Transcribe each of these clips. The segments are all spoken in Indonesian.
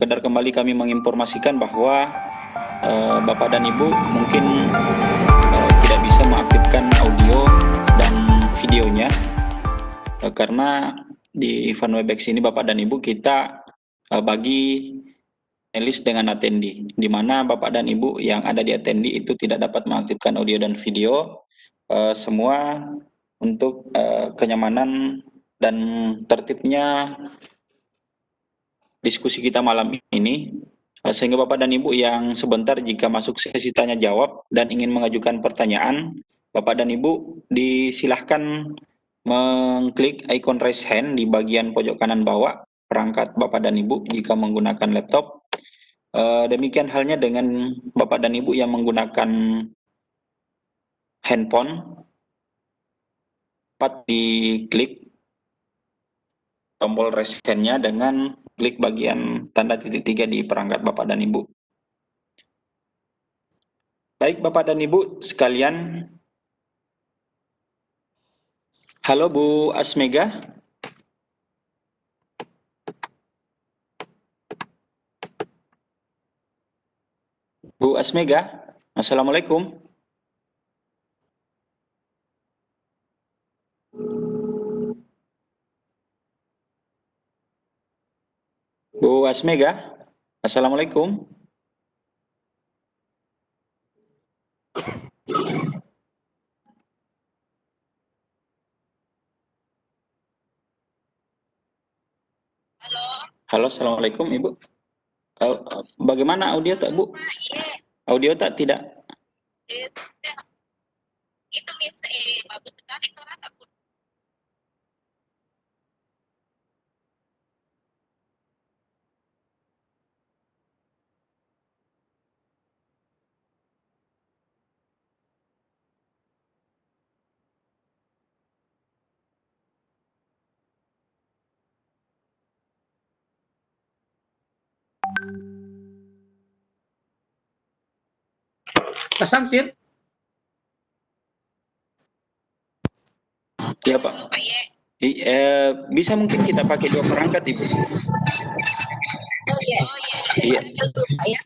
Sekedar kembali kami menginformasikan bahwa Bapak dan Ibu mungkin tidak bisa mengaktifkan audio dan videonya karena di event Webex ini Bapak dan Ibu kita bagi list dengan attendee, di mana Bapak dan Ibu yang ada di attendee itu tidak dapat mengaktifkan audio dan video, semua untuk kenyamanan dan tertibnya diskusi kita malam ini, sehingga Bapak dan Ibu yang sebentar jika masuk sesi tanya jawab dan ingin mengajukan pertanyaan, Bapak dan Ibu disilahkan mengklik icon raise hand di bagian pojok kanan bawah perangkat Bapak dan Ibu jika menggunakan laptop. Demikian halnya dengan Bapak dan Ibu yang menggunakan handphone, dapat diklik tombol raise hand-nya dengan klik bagian tanda titik 3 di perangkat Bapak dan Ibu. Baik Bapak dan Ibu sekalian, halo Bu Asmega. Bu Asmega, Assalamualaikum. Bu Asmega, Assalamualaikum. Halo. Halo, Assalamualaikum Ibu. Bagaimana audio tak Bu? Audio tak tidak? Itu bagus sekali suara aku. Pak Samsir? Ya Pak. Bisa mungkin kita pakai dua perangkat Ibu? Oh iya. Iya. Ya.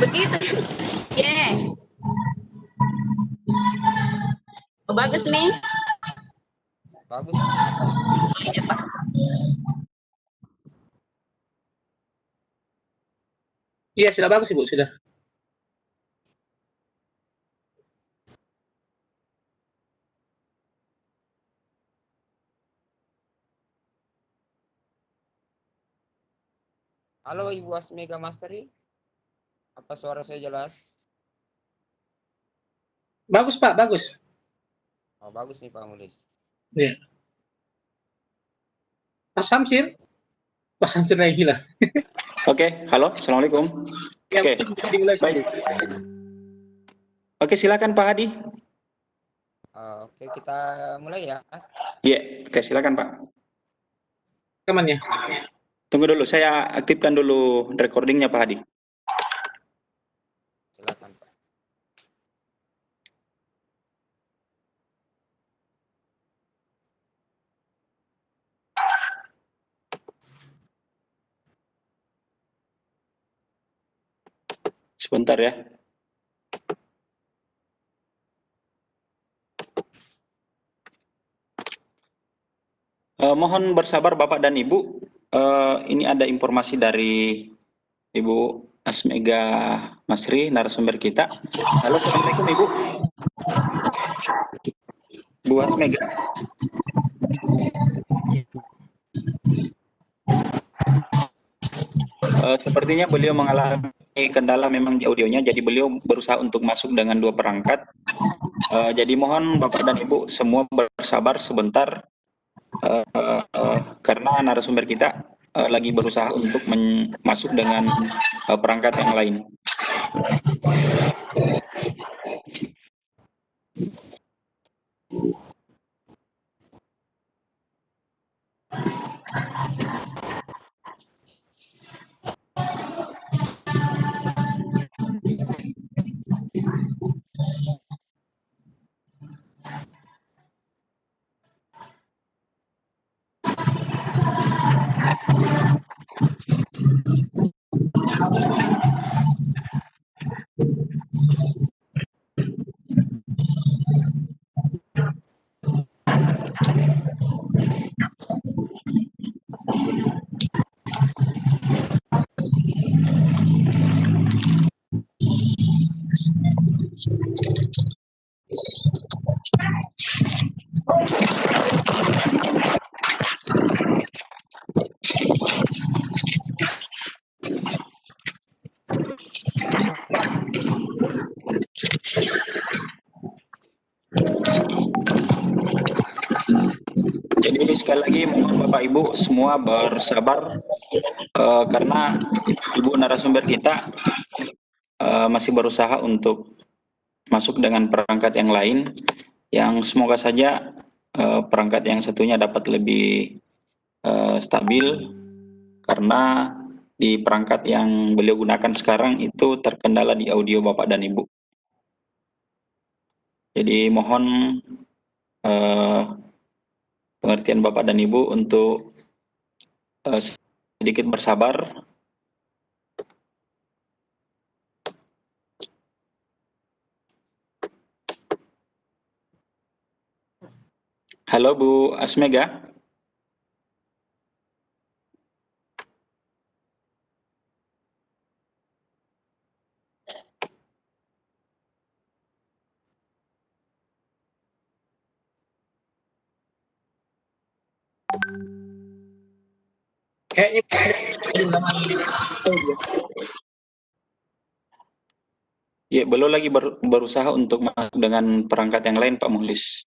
Begitu. Yeah. Oh, bagus nih. Bagus. Iya, Pak. Iya, sudah bagus Ibu, sudah. Halo Ibu Asmega Masri. Apa suara saya jelas? Bagus Pak, bagus. Oh, bagus nih Pak Mulis. Iya. Pak Samsir? Pak Samsir lagi hilang. Oke, halo, Assalamualaikum. Ya, Oke, dimulai baik. Oke, silakan Pak Hadi. Oke, kita mulai ya. Iya, oke silakan Pak. Rekamannya. Tunggu dulu, saya aktifkan dulu recordingnya Pak Hadi. Silakan Pak. Sebentar ya. Mohon bersabar Bapak dan Ibu. Ini ada informasi dari Ibu Asmega Masri, narasumber kita. Halo, Assalamualaikum Ibu. Bu Asmega. Sepertinya beliau mengalami kendala memang di audionya, jadi beliau berusaha untuk masuk dengan dua perangkat. Jadi mohon Bapak dan Ibu semua bersabar sebentar, karena narasumber kita lagi berusaha untuk masuk dengan perangkat yang lain. Jadi sekali lagi mohon Bapak Ibu semua bersabar karena Ibu narasumber kita masih berusaha untuk masuk dengan perangkat yang lain yang semoga saja perangkat yang satunya dapat lebih stabil karena di perangkat yang beliau gunakan sekarang itu terkendala di audio Bapak dan Ibu. Jadi mohon pengertian Bapak dan Ibu untuk sedikit bersabar. Halo Bu Asmega. Kayaknya Ya, beliau lagi berusaha untuk masuk dengan perangkat yang lain, Pak Muhlis.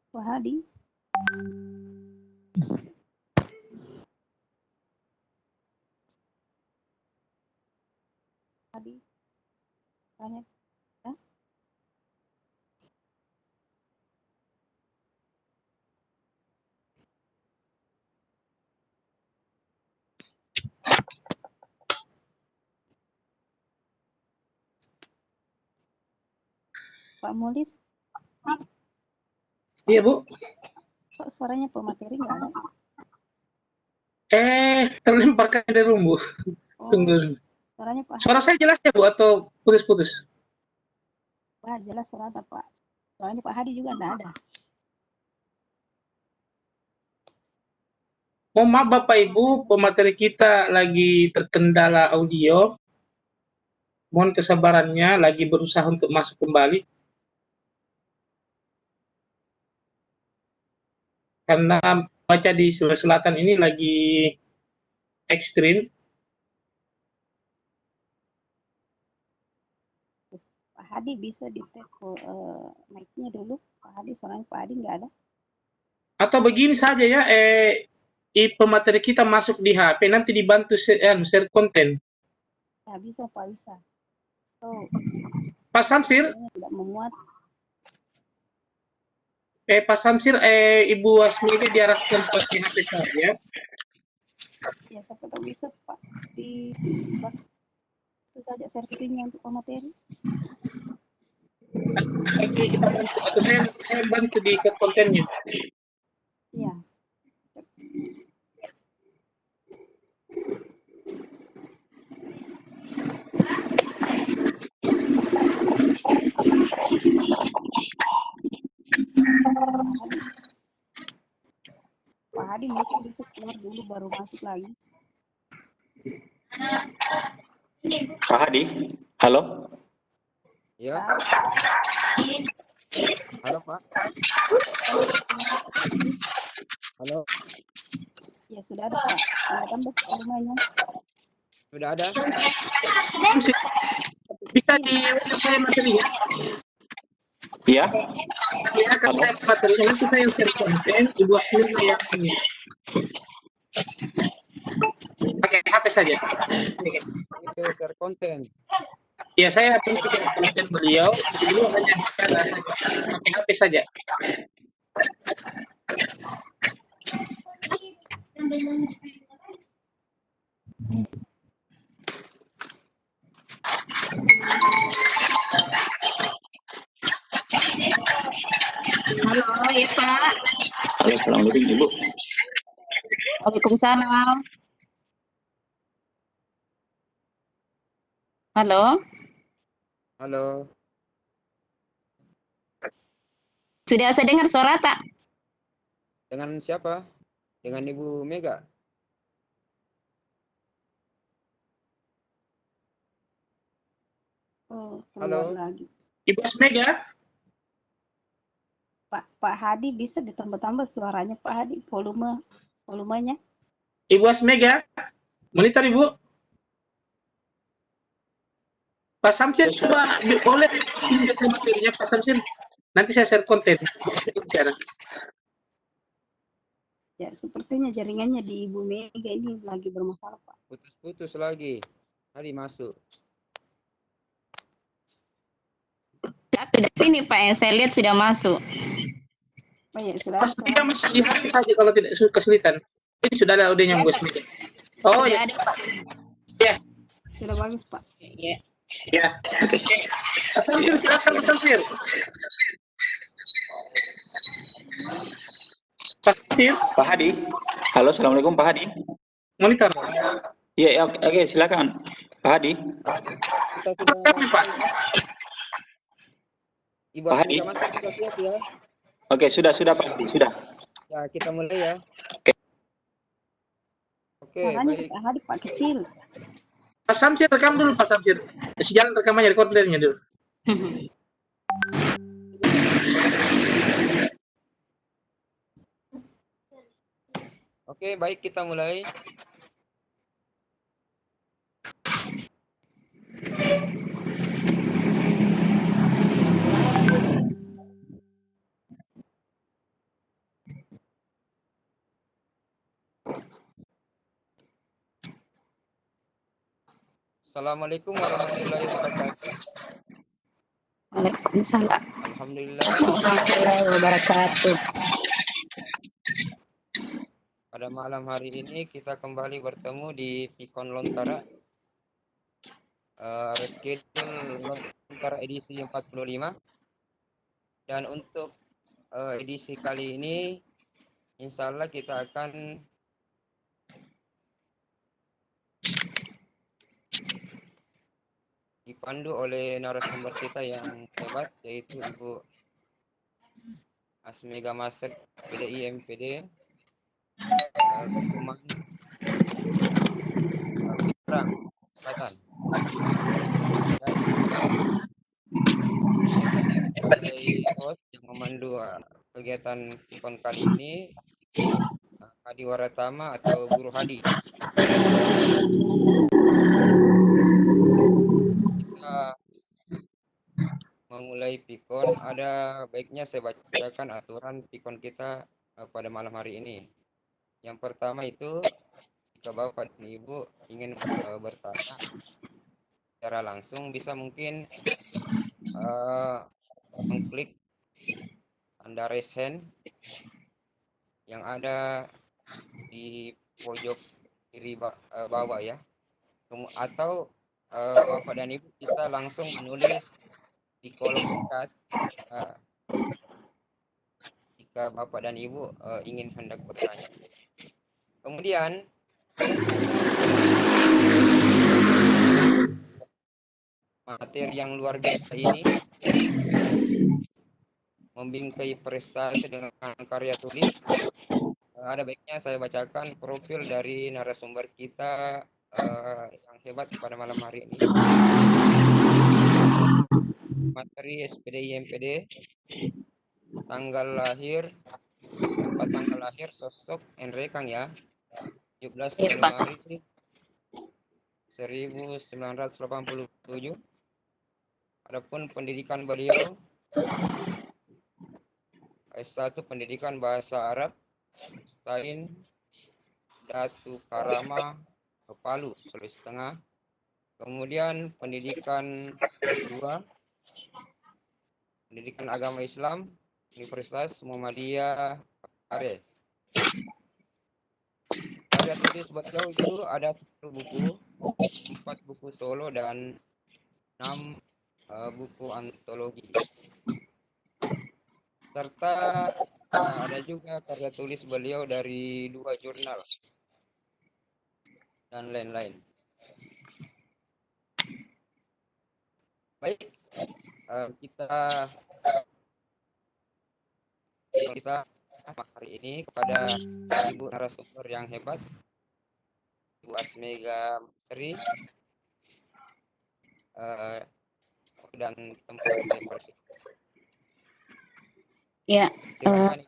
Pak Hadi. Hadi. Tanya. Ya? Pak Mulis, iya Bu. kok suaranya pemateri nggak ada? Terlemparkan dari rumbu. Oh, Tunggu dulu. suaranya Pak Suara saya jelas ya Bu atau putus-putus? Pak jelas ada Pak. Suaranya Pak Hadi juga nggak ada. Mohon maaf Bapak Ibu, pemateri kita lagi terkendala audio. Mohon kesabarannya, lagi berusaha untuk masuk kembali. karena cuaca di Sulawesi Selatan ini lagi ekstrim. Pak Hadi bisa di tag mic-nya dulu. Pak Hadi, soalnya Pak Hadi nggak ada. Atau begini saja ya, pemateri kita masuk di HP, nanti dibantu share konten. Ya bisa Pak, bisa. So, Pak Samsir, kayaknya tidak memuat. Pak Samsir, Ibu Asmi ini diarahkan pakai HP saja. Ya siapa tahu bisa Pak. Di itu saja share screen-nya untuk pemateri. Oke, kita bantu, atau saya bantu di share kontennya. Iya. Pak Hadi mungkin bisa keluar dulu baru masuk lagi. Pak Hadi, halo. Ya. Halo, Pak. Halo. Ya sudah ada Pak. Tambah volumenya. Sudah ada? Samsir, bisa saya materinya? Ya, Ya, kan saya materinya, nanti saya share konten, Ibu Asmi yang ini. Pakai HP saja. Itu share konten. Ya, saya akan share konten beliau hanya pakai HP saja. Halo, ya Pak. halo, assalamualaikum Ibu. Waalaikumsalam. Halo. Halo. Sudah saya dengar suara tak? Dengan siapa? Dengan Ibu Mega. Oh, Halo. keluar lagi. Ibu Asmega, Pak Hadi bisa ditambah-tambah suaranya Pak Hadi, volumenya. Ibu Asmega, monitor Ibu. Pak Samsir, coba boleh pinjam saya materinya Pak Samsir. Nanti saya share konten. Ya, sepertinya jaringannya di Ibu Mega ini lagi bermasalah Pak. Putus-putus lagi. Hari masuk. Sudah sini Pak, yang saya lihat sudah masuk. Oh ya, sudah. Mas Mega masuk di HP saja kalau tidak kesulitan. Ini sudah ada audionya Bos Mega. Oh Sudah ya, ada Pak. ya, Sudah bagus Pak. Ya. ya. Pak Samsir, silakan Pak Samsir. Pak Samsir, Pak Hadi, halo, assalamualaikum Pak Hadi. monitor. Iya, ya, oke, silakan Pak Hadi. Kita sudah Kami Pak. Ibu Pak Hadi. Asmi masuk, kita siap ya. Oke, sudah Pak Hadi, sudah. Ya, kita mulai ya. Oke, Suaranya baik. Pak Hadi Pak kecil. Pak Samsir rekam dulu Pak Samsir. Sejalan rekamannya rekordernya dulu. Oke, baik, kita mulai. Assalamualaikum warahmatullahi wabarakatuh. Waalaikumsalam Alhamdulillah, warahmatullahi wabarakatuh. pada malam hari ini kita kembali bertemu di Pikon Lontara. Reschedule Lontara edisi 45. Dan untuk edisi kali ini, insya Allah kita akan dipandu oleh narasumber kita yang hebat, yaitu Ibu Asmega Master PDI MPD Kepuman Pitrang Selatan. Dan sebagai host yang memandu kegiatan Pikon kali ini, Hadi Waratama atau Guru Hadi. Kita memulai pikon, ada baiknya saya bacakan aturan pikon kita pada malam hari ini. Yang pertama itu, jika Bapak dan Ibu ingin bertanya secara langsung, bisa mungkin mengklik tanda raise hand yang ada di pojok kiri bawah ya. Atau Bapak dan Ibu bisa langsung menulis di kolom chat jika Bapak dan Ibu ingin hendak bertanya. Kemudian materi yang luar biasa ini membingkai prestasi dengan karya tulis. Ada baiknya saya bacakan profil dari narasumber kita yang hebat pada malam hari ini. Materi SPD IMPD, tanggal lahir, tempat tanggal lahir, sosok Enrekang ya, 17 Januari 1987. Adapun pendidikan beliau S1 pendidikan bahasa Arab, Stain, Datu Karama, Palu, Sulawesi Tengah. Kemudian pendidikan S2, pendidikan agama Islam, Universitas Muhammadiyah Aceh. Karya tulis beliau itu ada 1 buku, 4 buku solo dan 6 buku antologi. Serta ada juga karya tulis beliau dari 2 jurnal dan lain-lain. Baik, kita hari ini kepada Ibu narasumber yang hebat, Ibu Asmega Sri, dan tempat saya persilakan. Ya, Silakan.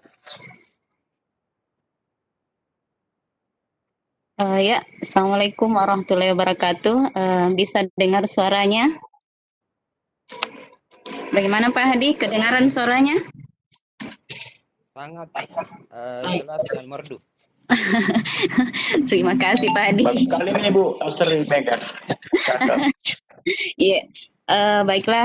ya, Assalamualaikum warahmatullahi wabarakatuh. Bisa dengar suaranya? Bagaimana Pak Hadi? Kedengaran suaranya? Sangat jelas dan merdu. Terima kasih Pak Hadi. Bagus sekali nih Bu Asri Mega. Iya, baiklah.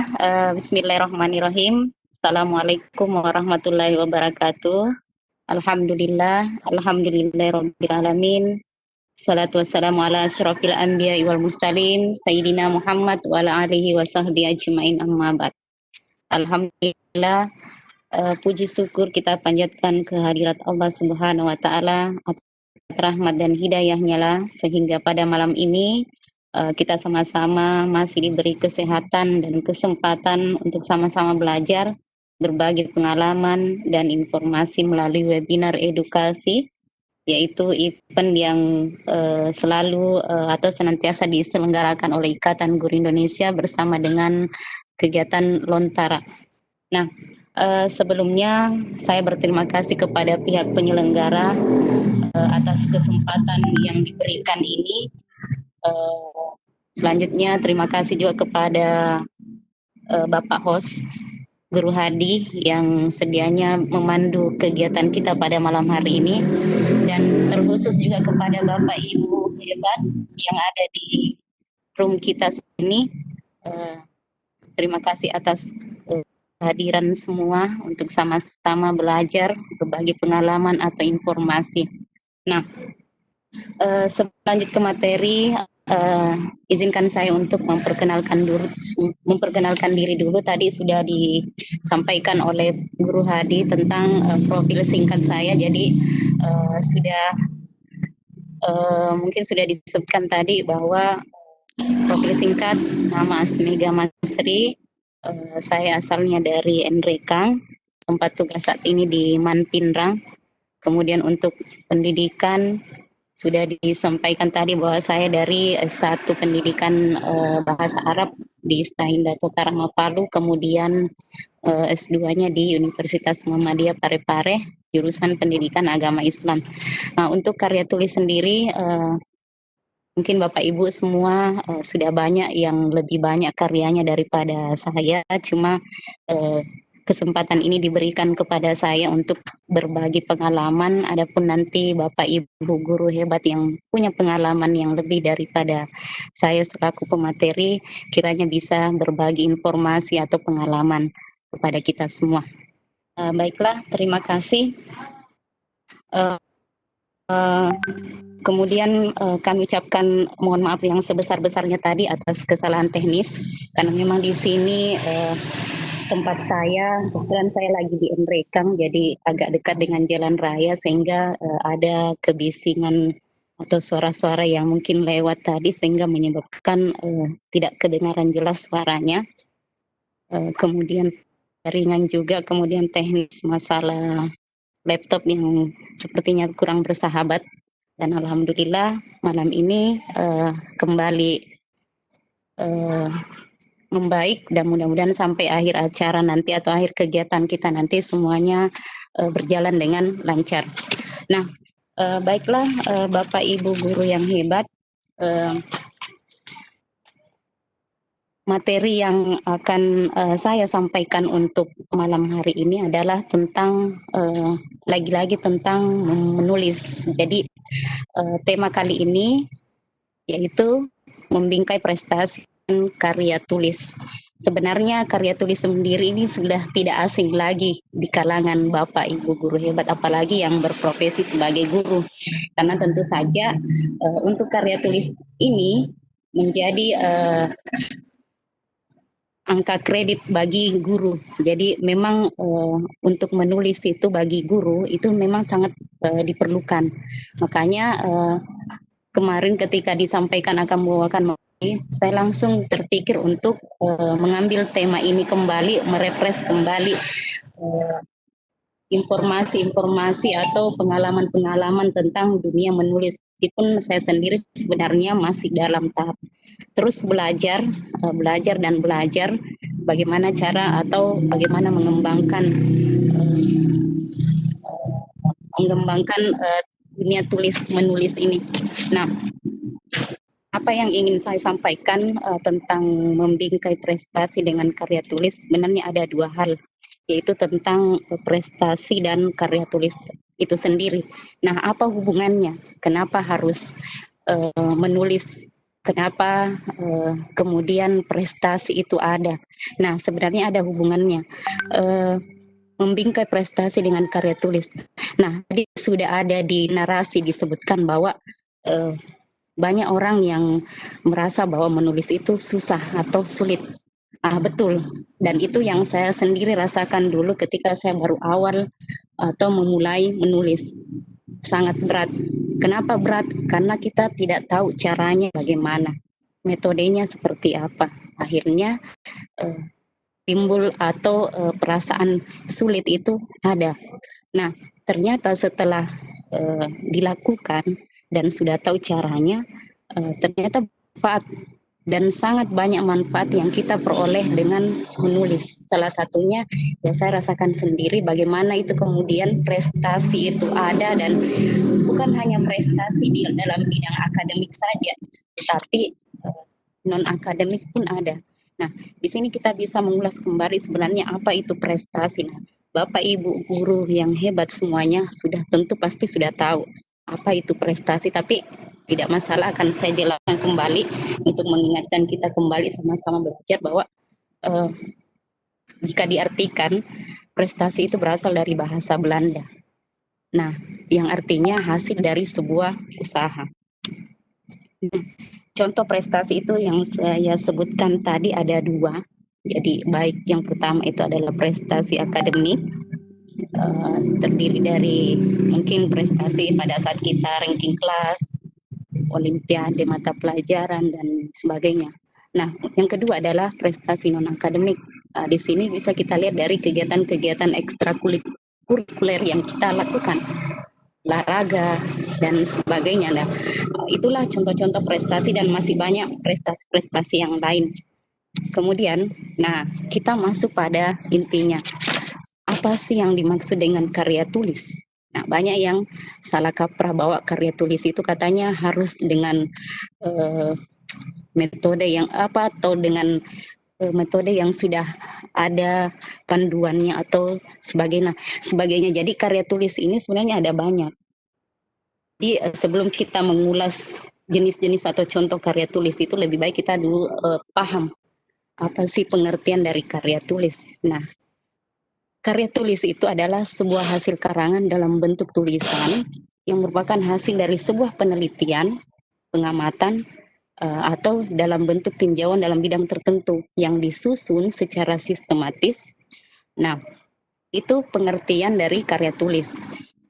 Bismillahirrahmanirrahim. Assalamualaikum warahmatullahi wabarakatuh. Alhamdulillahirabbil alamin. Salatu wassalamu ala asyrafil anbiya'i wal mursalin sayyidina Muhammad wa ala alihi wa sahbihi ajmain amma ba'd. Alhamdulillah, puji syukur kita panjatkan kehadirat Allah Subhanahu wa taala atas rahmat dan hidayahnya lah sehingga pada malam ini kita sama-sama masih diberi kesehatan dan kesempatan untuk sama-sama belajar, berbagi pengalaman dan informasi melalui webinar edukasi, yaitu event yang selalu atau senantiasa diselenggarakan oleh Ikatan Guru Indonesia bersama dengan kegiatan Lontara. Nah, sebelumnya saya berterima kasih kepada pihak penyelenggara atas kesempatan yang diberikan ini. Selanjutnya terima kasih juga kepada Bapak host Guru Hadi yang sedianya memandu kegiatan kita pada malam hari ini, dan terkhusus juga kepada Bapak Ibu hebat yang ada di room kita sini. Terima kasih atas kehadiran semua untuk sama-sama belajar, berbagi pengalaman atau informasi. Nah, selanjut ke materi, izinkan saya untuk memperkenalkan diri dulu. Tadi sudah disampaikan oleh Guru Hadi tentang profil singkat saya. Jadi mungkin sudah disebutkan tadi bahwa profil singkat nama Asmega Masri. Saya asalnya dari Enrekang, tempat tugas saat ini di Manpinrang. Kemudian untuk pendidikan sudah disampaikan tadi bahwa saya dari S1 pendidikan bahasa Arab di Stain Dato Karama Palu, kemudian S2-nya di Universitas Muhammadiyah Parepare, jurusan Pendidikan Agama Islam. Nah, untuk karya tulis sendiri, mungkin Bapak Ibu semua sudah banyak yang lebih banyak karyanya daripada saya, cuma kesempatan ini diberikan kepada saya untuk berbagi pengalaman. Adapun nanti Bapak Ibu guru hebat yang punya pengalaman yang lebih daripada saya selaku pemateri, kiranya bisa berbagi informasi atau pengalaman kepada kita semua. Baiklah, terima kasih. Kemudian kami ucapkan mohon maaf yang sebesar-besarnya tadi atas kesalahan teknis, karena memang di sini tempat saya, kebetulan saya lagi di Enrekang, jadi agak dekat dengan jalan raya, sehingga ada kebisingan atau suara-suara yang mungkin lewat tadi, sehingga menyebabkan tidak kedengaran jelas suaranya. Kemudian ringan juga, kemudian teknis masalah laptop yang sepertinya kurang bersahabat. Dan alhamdulillah malam ini kembali membaik, dan mudah-mudahan sampai akhir acara nanti atau akhir kegiatan kita nanti semuanya berjalan dengan lancar. Nah, baiklah Bapak Ibu guru yang hebat, materi yang akan saya sampaikan untuk malam hari ini adalah tentang lagi-lagi tentang menulis. Jadi tema kali ini yaitu membingkai prestasi dan karya tulis. Sebenarnya karya tulis sendiri ini sudah tidak asing lagi di kalangan Bapak Ibu guru hebat, apalagi yang berprofesi sebagai guru. Karena tentu saja untuk karya tulis ini menjadi angka kredit bagi guru. Jadi memang untuk menulis itu bagi guru itu memang sangat diperlukan. Makanya kemarin ketika disampaikan akan membawakan materi, saya langsung terpikir untuk mengambil tema ini kembali, merefresh kembali informasi-informasi atau pengalaman-pengalaman tentang dunia menulis. Meskipun saya sendiri sebenarnya masih dalam tahap terus belajar dan belajar bagaimana cara atau bagaimana mengembangkan dunia tulis menulis ini. Nah, apa yang ingin saya sampaikan tentang membingkai prestasi dengan karya tulis, sebenarnya ada dua hal, yaitu tentang prestasi dan karya tulis itu sendiri. Nah, apa hubungannya? Kenapa harus menulis? Kenapa kemudian prestasi itu ada? Nah, sebenarnya ada hubungannya. Membingkai prestasi dengan karya tulis. Nah, tadi sudah ada di narasi disebutkan bahwa banyak orang yang merasa bahwa menulis itu susah atau sulit. Betul. Dan itu yang saya sendiri rasakan dulu ketika saya baru awal atau memulai menulis. Sangat berat. Kenapa berat? Karena kita tidak tahu caranya bagaimana, metodenya seperti apa. Akhirnya timbul atau perasaan sulit itu ada. Nah, ternyata setelah dilakukan dan sudah tahu caranya, ternyata manfaat dan sangat banyak manfaat yang kita peroleh dengan menulis. Salah satunya ya saya rasakan sendiri bagaimana itu kemudian prestasi itu ada, dan bukan hanya prestasi di dalam bidang akademik saja, tapi non akademik pun ada. Nah, di sini kita bisa mengulas kembali sebenarnya apa itu prestasi. Nah, Bapak Ibu guru yang hebat semuanya sudah tentu pasti sudah tahu apa itu prestasi, tapi tidak masalah, akan saya jelaskan kembali untuk mengingatkan kita kembali sama-sama belajar bahwa jika diartikan prestasi itu berasal dari bahasa Belanda. Nah, yang artinya hasil dari sebuah usaha. Contoh prestasi itu yang saya sebutkan tadi ada dua. Jadi baik yang pertama itu adalah prestasi akademik, terdiri dari mungkin prestasi pada saat kita ranking kelas, olimpiade mata pelajaran dan sebagainya. Nah, yang kedua adalah prestasi non akademik. Di sini bisa kita lihat dari kegiatan-kegiatan ekstrakurikuler yang kita lakukan, olahraga dan sebagainya. Nah, itulah contoh-contoh prestasi dan masih banyak prestasi-prestasi yang lain. Kemudian, nah kita masuk pada intinya. Apa sih yang dimaksud dengan karya tulis? Nah, banyak yang salah kaprah bahwa karya tulis itu katanya harus dengan eh, metode yang apa atau dengan metode yang sudah ada panduannya atau sebagainya. Jadi karya tulis ini sebenarnya ada banyak. Jadi sebelum kita mengulas jenis-jenis atau contoh karya tulis itu lebih baik kita dulu paham apa sih pengertian dari karya tulis. Nah, karya tulis itu adalah sebuah hasil karangan dalam bentuk tulisan yang merupakan hasil dari sebuah penelitian, pengamatan, atau dalam bentuk tinjauan dalam bidang tertentu yang disusun secara sistematis. Nah, itu pengertian dari karya tulis.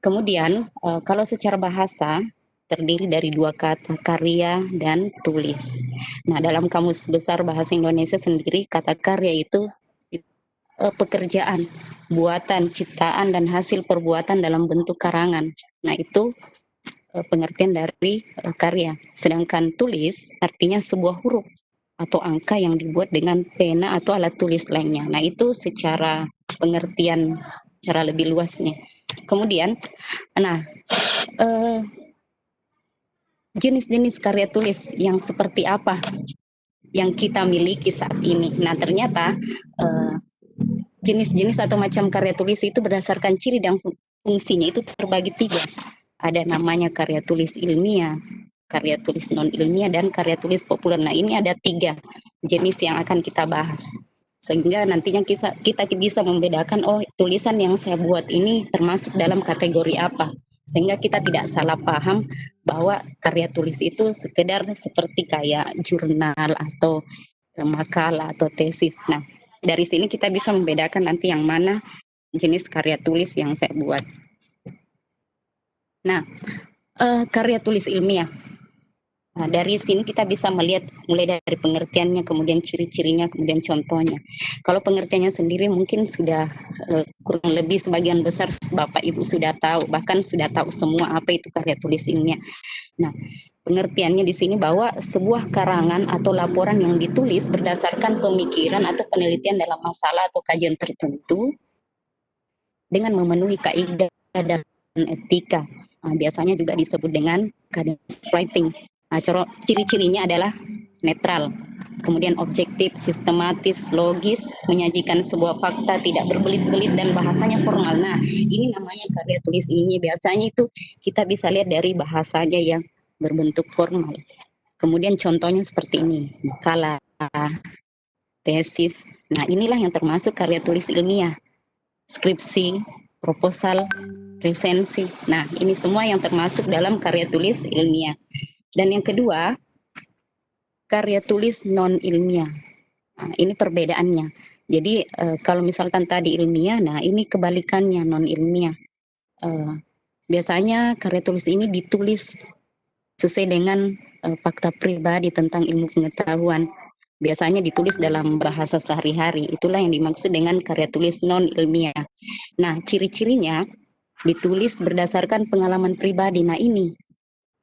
Kemudian, kalau secara bahasa, terdiri dari dua kata, karya dan tulis. Nah, dalam Kamus Besar Bahasa Indonesia sendiri, kata karya itu pekerjaan, buatan, ciptaan, dan hasil perbuatan dalam bentuk karangan. Nah, itu pengertian dari karya. Sedangkan tulis artinya sebuah huruf atau angka yang dibuat dengan pena atau alat tulis lainnya. Nah, itu secara pengertian secara lebih luasnya. Kemudian, nah, jenis-jenis karya tulis yang seperti apa yang kita miliki saat ini. Nah, ternyata jenis-jenis atau macam karya tulis itu berdasarkan ciri dan fungsinya itu terbagi tiga. Ada namanya karya tulis ilmiah, karya tulis non ilmiah, dan karya tulis populer. Nah, ini ada tiga jenis yang akan kita bahas. Sehingga nantinya kita bisa membedakan, oh tulisan yang saya buat ini termasuk dalam kategori apa. Sehingga kita tidak salah paham bahwa karya tulis itu sekedar seperti kayak jurnal atau makalah atau tesis. Nah, dari sini kita bisa membedakan nanti yang mana jenis karya tulis yang saya buat. Nah, karya tulis ilmiah. Nah, dari sini kita bisa melihat mulai dari pengertiannya, kemudian ciri-cirinya, kemudian contohnya. Kalau pengertiannya sendiri mungkin sudah kurang lebih sebagian besar Bapak Ibu sudah tahu, bahkan sudah tahu semua apa itu karya tulis ilmiah. Nah, pengertiannya di sini bahwa sebuah karangan atau laporan yang ditulis berdasarkan pemikiran atau penelitian dalam masalah atau kajian tertentu dengan memenuhi kaidah dan etika. Nah, biasanya juga disebut dengan academic writing. Nah, ciri-cirinya adalah netral, kemudian objektif, sistematis, logis, menyajikan sebuah fakta, tidak berbelit-belit, dan bahasanya formal. Nah, ini namanya karya tulis ini. Biasanya itu kita bisa lihat dari bahasanya yang berbentuk formal. Kemudian contohnya seperti ini, makalah, tesis. Nah, inilah yang termasuk karya tulis ilmiah. Skripsi, proposal, resensi. Nah, ini semua yang termasuk dalam karya tulis ilmiah. Dan yang kedua, karya tulis non ilmiah. Nah, ini perbedaannya. Jadi kalau misalkan tadi ilmiah, nah ini kebalikannya non ilmiah. Biasanya karya tulis ini ditulis sesuai dengan fakta pribadi tentang ilmu pengetahuan. Biasanya ditulis dalam bahasa sehari-hari. Itulah yang dimaksud dengan karya tulis non ilmiah. Nah, ciri-cirinya ditulis berdasarkan pengalaman pribadi. Nah, ini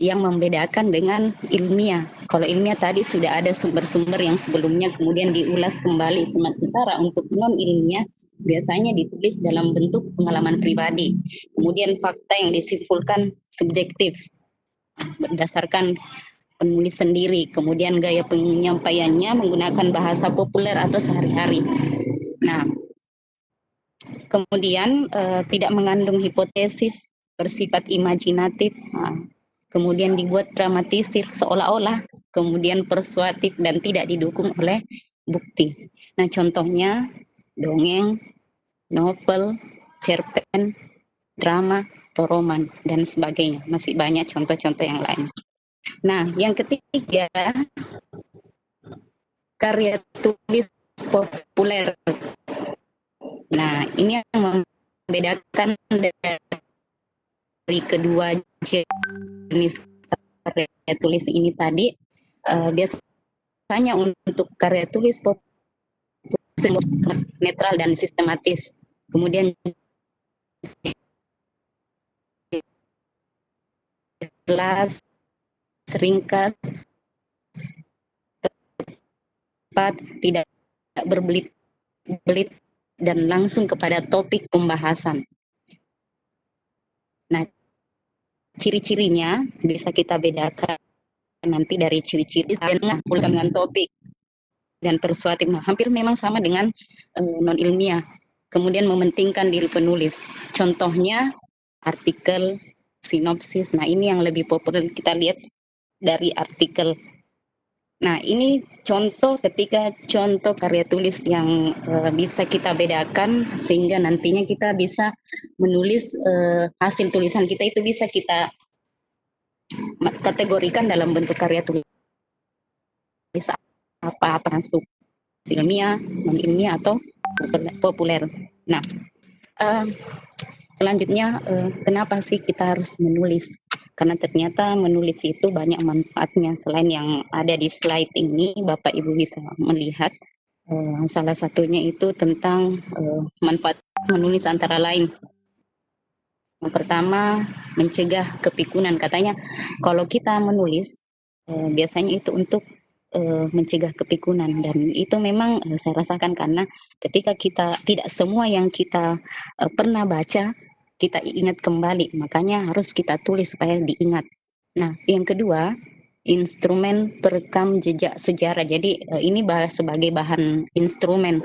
yang membedakan dengan ilmiah. Kalau ilmiah tadi sudah ada sumber-sumber yang sebelumnya kemudian diulas kembali. Sementara untuk non ilmiah biasanya ditulis dalam bentuk pengalaman pribadi. Kemudian fakta yang disimpulkan subjektif berdasarkan penulis sendiri. Kemudian gaya penyampaiannya menggunakan bahasa populer atau sehari-hari. Nah, kemudian tidak mengandung hipotesis, bersifat imajinatif. Nah, kemudian dibuat dramatisir seolah-olah, kemudian persuasif dan tidak didukung oleh bukti. Nah, contohnya dongeng, novel, cerpen, drama, atau roman, dan sebagainya. Masih banyak contoh-contoh yang lain. Nah, yang ketiga, karya tulis populer. Nah, ini yang membedakan dari kedua jenis karya tulis ini tadi. Biasanya untuk karya tulis netral dan sistematis. Kemudian jelas, ringkas, tepat, tidak berbelit-belit dan langsung kepada topik pembahasan. Nah, ciri-cirinya bisa kita bedakan nanti dari ciri-ciri dengan topik dan persuasif. Nah, hampir memang sama dengan non ilmiah. Kemudian mementingkan diri penulis. Contohnya artikel, sinopsis. Nah, ini yang lebih populer kita lihat dari artikel. Nah, ini contoh karya tulis yang bisa kita bedakan sehingga nantinya kita bisa menulis hasil tulisan kita itu bisa kita kategorikan dalam bentuk karya tulis apa masuk ilmiah, non ilmiah atau populer. Nah, selanjutnya kenapa sih kita harus menulis? Karena ternyata menulis itu banyak manfaatnya. Selain yang ada di slide ini, Bapak Ibu bisa melihat salah satunya itu tentang manfaat menulis antara lain. Yang pertama, mencegah kepikunan. Katanya kalau kita menulis biasanya itu untuk mencegah kepikunan, dan itu memang saya rasakan karena ketika kita tidak semua yang kita pernah baca kita ingat kembali, makanya harus kita tulis supaya diingat. Nah, yang kedua, instrumen perekam jejak sejarah. Jadi ini sebagai bahan instrumen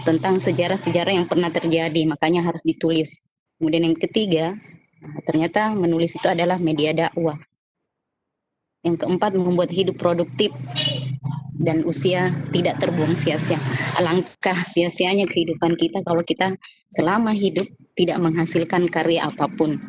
tentang sejarah-sejarah yang pernah terjadi, makanya harus ditulis. Kemudian yang ketiga, ternyata menulis itu adalah media dakwah. Yang keempat, membuat hidup produktif dan usia tidak terbuang sia-sia. Alangkah sia-sianya kehidupan kita kalau kita selama hidup tidak menghasilkan karya apapun.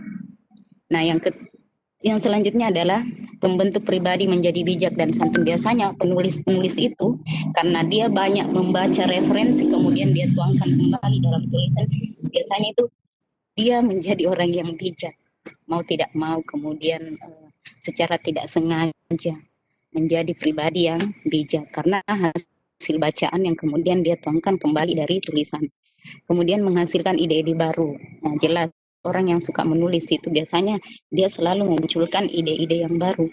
Nah, yang selanjutnya adalah pembentuk pribadi menjadi bijak dan santun. Biasanya penulis-penulis itu karena dia banyak membaca referensi kemudian dia tuangkan kembali dalam tulisan, biasanya itu dia menjadi orang yang bijak, mau tidak mau, kemudian secara tidak sengaja menjadi pribadi yang bijak karena hasil bacaan yang kemudian dia tuangkan kembali dari tulisan. Kemudian menghasilkan ide-ide baru. Nah, jelas orang yang suka menulis itu biasanya dia selalu memunculkan ide-ide yang baru.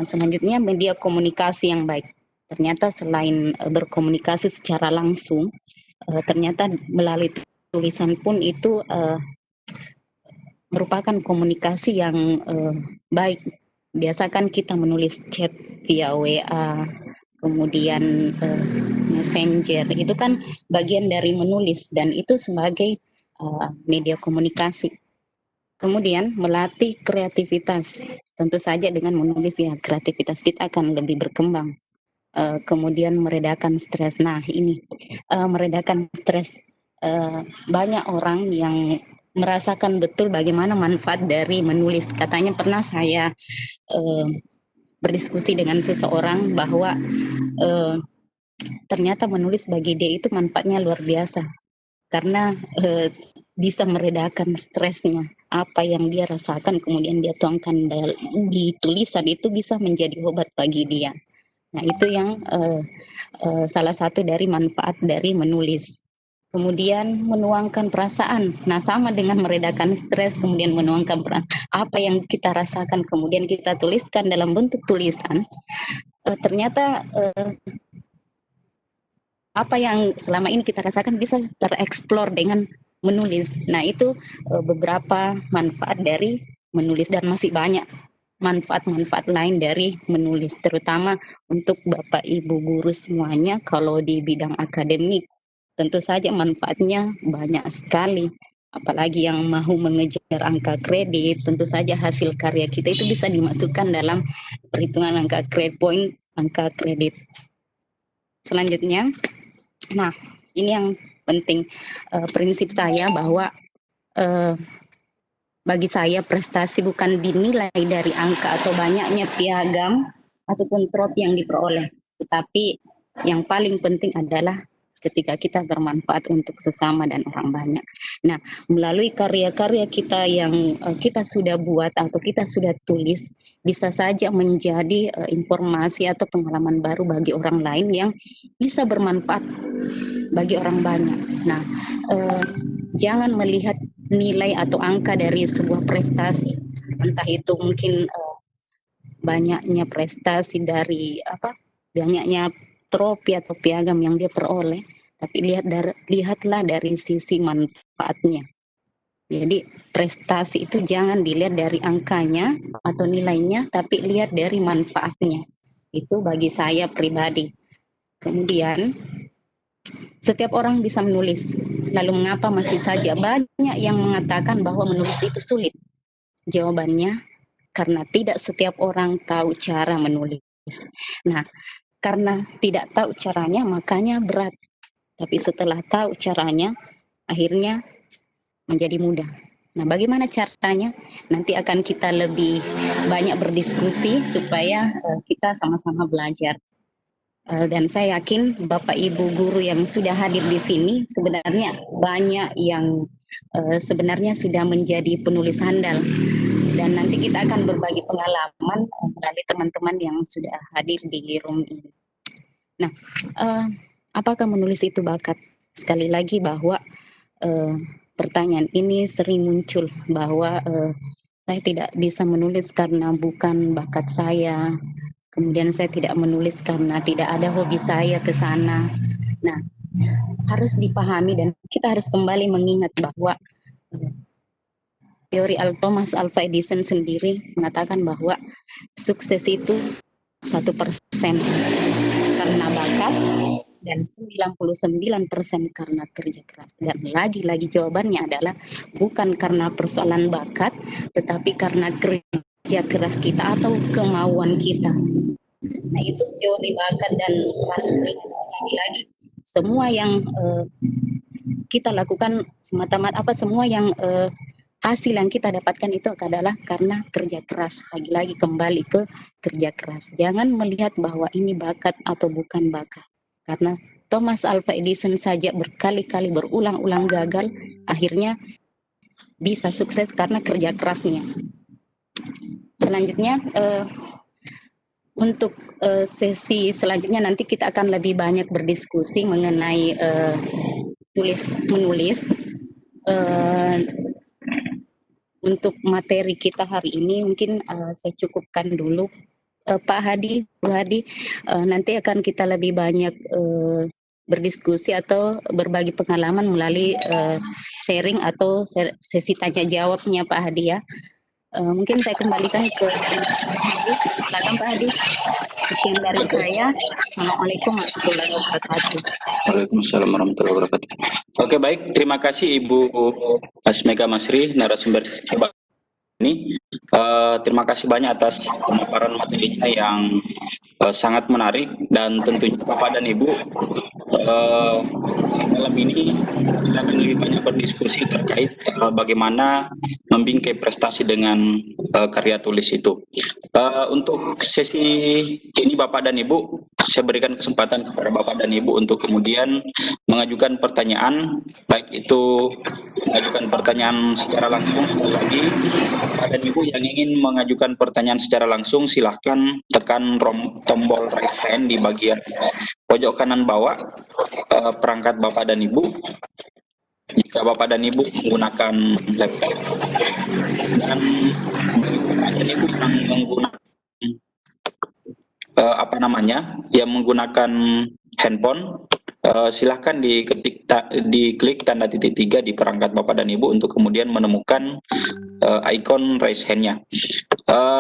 Selanjutnya, media komunikasi yang baik. Ternyata selain berkomunikasi secara langsung, ternyata melalui tulisan pun itu merupakan komunikasi yang baik. Biasakan kita menulis chat via WA, kemudian messenger, itu kan bagian dari menulis dan itu sebagai media komunikasi. Kemudian melatih kreativitas, tentu saja dengan menulis ya kreativitas kita akan lebih berkembang. Kemudian meredakan stres. Nah, ini meredakan stres. Banyak orang yang merasakan betul bagaimana manfaat dari menulis. Katanya pernah saya berdiskusi dengan seseorang bahwa ternyata menulis bagi dia itu manfaatnya luar biasa karena bisa meredakan stresnya. Apa yang dia rasakan kemudian dia tuangkan di tulisan itu bisa menjadi obat bagi dia. Nah, itu yang salah satu dari manfaat dari menulis. Kemudian menuangkan perasaan. Nah, sama dengan meredakan stres, kemudian menuangkan perasaan. Apa yang kita rasakan kemudian kita tuliskan dalam bentuk tulisan. Ternyata apa yang selama ini kita rasakan bisa tereksplor dengan menulis. Nah, itu beberapa manfaat dari menulis dan masih banyak manfaat-manfaat lain dari menulis, terutama untuk Bapak Ibu guru semuanya. Kalau di bidang akademik tentu saja manfaatnya banyak sekali, apalagi yang mau mengejar angka kredit, tentu saja hasil karya kita itu bisa dimasukkan dalam perhitungan angka kredit. Selanjutnya, nah ini yang penting, prinsip saya bahwa bagi saya prestasi bukan dinilai dari angka atau banyaknya piagam ataupun trofi yang diperoleh, tetapi yang paling penting adalah ketika kita bermanfaat untuk sesama dan orang banyak. Nah, melalui karya-karya kita yang kita sudah buat atau kita sudah tulis, bisa saja menjadi informasi atau pengalaman baru bagi orang lain yang bisa bermanfaat bagi orang banyak. Nah, jangan melihat nilai atau angka dari sebuah prestasi, entah itu mungkin banyaknya prestasi dari banyaknya trofi atau piagam yang dia peroleh, tapi lihatlah dari sisi manfaatnya. Jadi prestasi itu jangan dilihat dari angkanya atau nilainya, tapi lihat dari manfaatnya. Itu bagi saya pribadi. Kemudian setiap orang bisa menulis. Lalu mengapa masih saja banyak yang mengatakan bahwa menulis itu sulit? Jawabannya karena tidak setiap orang tahu cara menulis. Nah, karena tidak tahu caranya makanya berat. Tapi setelah tahu caranya, akhirnya menjadi mudah. Nah, bagaimana caranya? Nanti akan kita lebih banyak berdiskusi supaya kita sama-sama belajar. Dan saya yakin Bapak Ibu guru yang sudah hadir di sini sebenarnya banyak yang sebenarnya sudah menjadi penulis handal. Dan nanti kita akan berbagi pengalaman melalui teman-teman yang sudah hadir di room ini. Nah, apakah menulis itu bakat? Sekali lagi bahwa pertanyaan ini sering muncul bahwa saya tidak bisa menulis karena bukan bakat saya. Kemudian saya tidak menulis karena tidak ada hobi saya ke sana. Nah, harus dipahami dan kita harus kembali mengingat bahwa teori Thomas Alva Edison sendiri mengatakan bahwa sukses itu 1% karena bakat dan 99% karena kerja keras. Dan lagi-lagi jawabannya adalah bukan karena persoalan bakat, tetapi karena kerja keras kita atau kemauan kita. Nah, itu teori bakat dan rasanya. Lagi-lagi semua yang kita lakukan semata-mata semua yang hasil yang kita dapatkan itu adalah karena kerja keras. Lagi-lagi kembali ke kerja keras. Jangan melihat bahwa ini bakat atau bukan bakat. Karena Thomas Alva Edison saja berkali-kali berulang-ulang gagal, akhirnya bisa sukses karena kerja kerasnya. Selanjutnya, untuk sesi selanjutnya nanti kita akan lebih banyak berdiskusi mengenai tulis-menulis. Untuk materi kita hari ini mungkin saya cukupkan dulu. Pak Hadi, Bu Hadi, nanti akan kita lebih banyak berdiskusi atau berbagi pengalaman melalui sharing atau sesi tanya jawabnya Pak Hadi ya. Mungkin saya kembalikan ke silakan Pak Hadi. Sekian dari saya. Assalamualaikum warahmatullahi wabarakatuh. Waalaikumsalam warahmatullahi wabarakatuh. Oke, baik. Terima kasih Ibu Asmega Masri, narasumber ini. Terima kasih banyak atas pemaparan materinya yang sangat menarik, dan tentunya Bapak dan Ibu dalam ini kita akan lebih banyak berdiskusi terkait bagaimana membingkai prestasi dengan karya tulis itu. Untuk sesi ini Bapak dan Ibu, saya berikan kesempatan kepada Bapak dan Ibu untuk kemudian mengajukan pertanyaan, baik itu mengajukan pertanyaan secara langsung. Sekali lagi, Bapak dan Ibu yang ingin mengajukan pertanyaan secara langsung, silahkan tekan tombol raise hand di bagian pojok kanan bawah perangkat Bapak dan Ibu. Jika Bapak dan Ibu menggunakan laptop, dan Bapak dan Ibu yang menggunakan yang menggunakan handphone, silahkan diklik tanda titik 3 di perangkat Bapak dan Ibu untuk kemudian menemukan ikon raise hand-nya.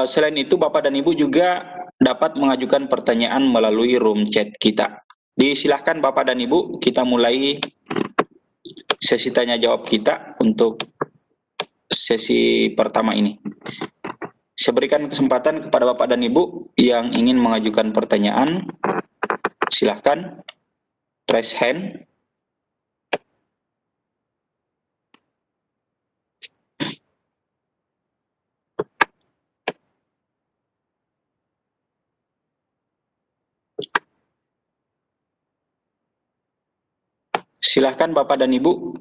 Selain itu, Bapak dan Ibu juga dapat mengajukan pertanyaan melalui room chat kita. Disilahkan Bapak dan Ibu, kita mulai sesi tanya jawab kita untuk sesi pertama ini. Saya berikan kesempatan kepada Bapak dan Ibu yang ingin mengajukan pertanyaan. Silahkan raise hand. Silahkan Bapak dan Ibu.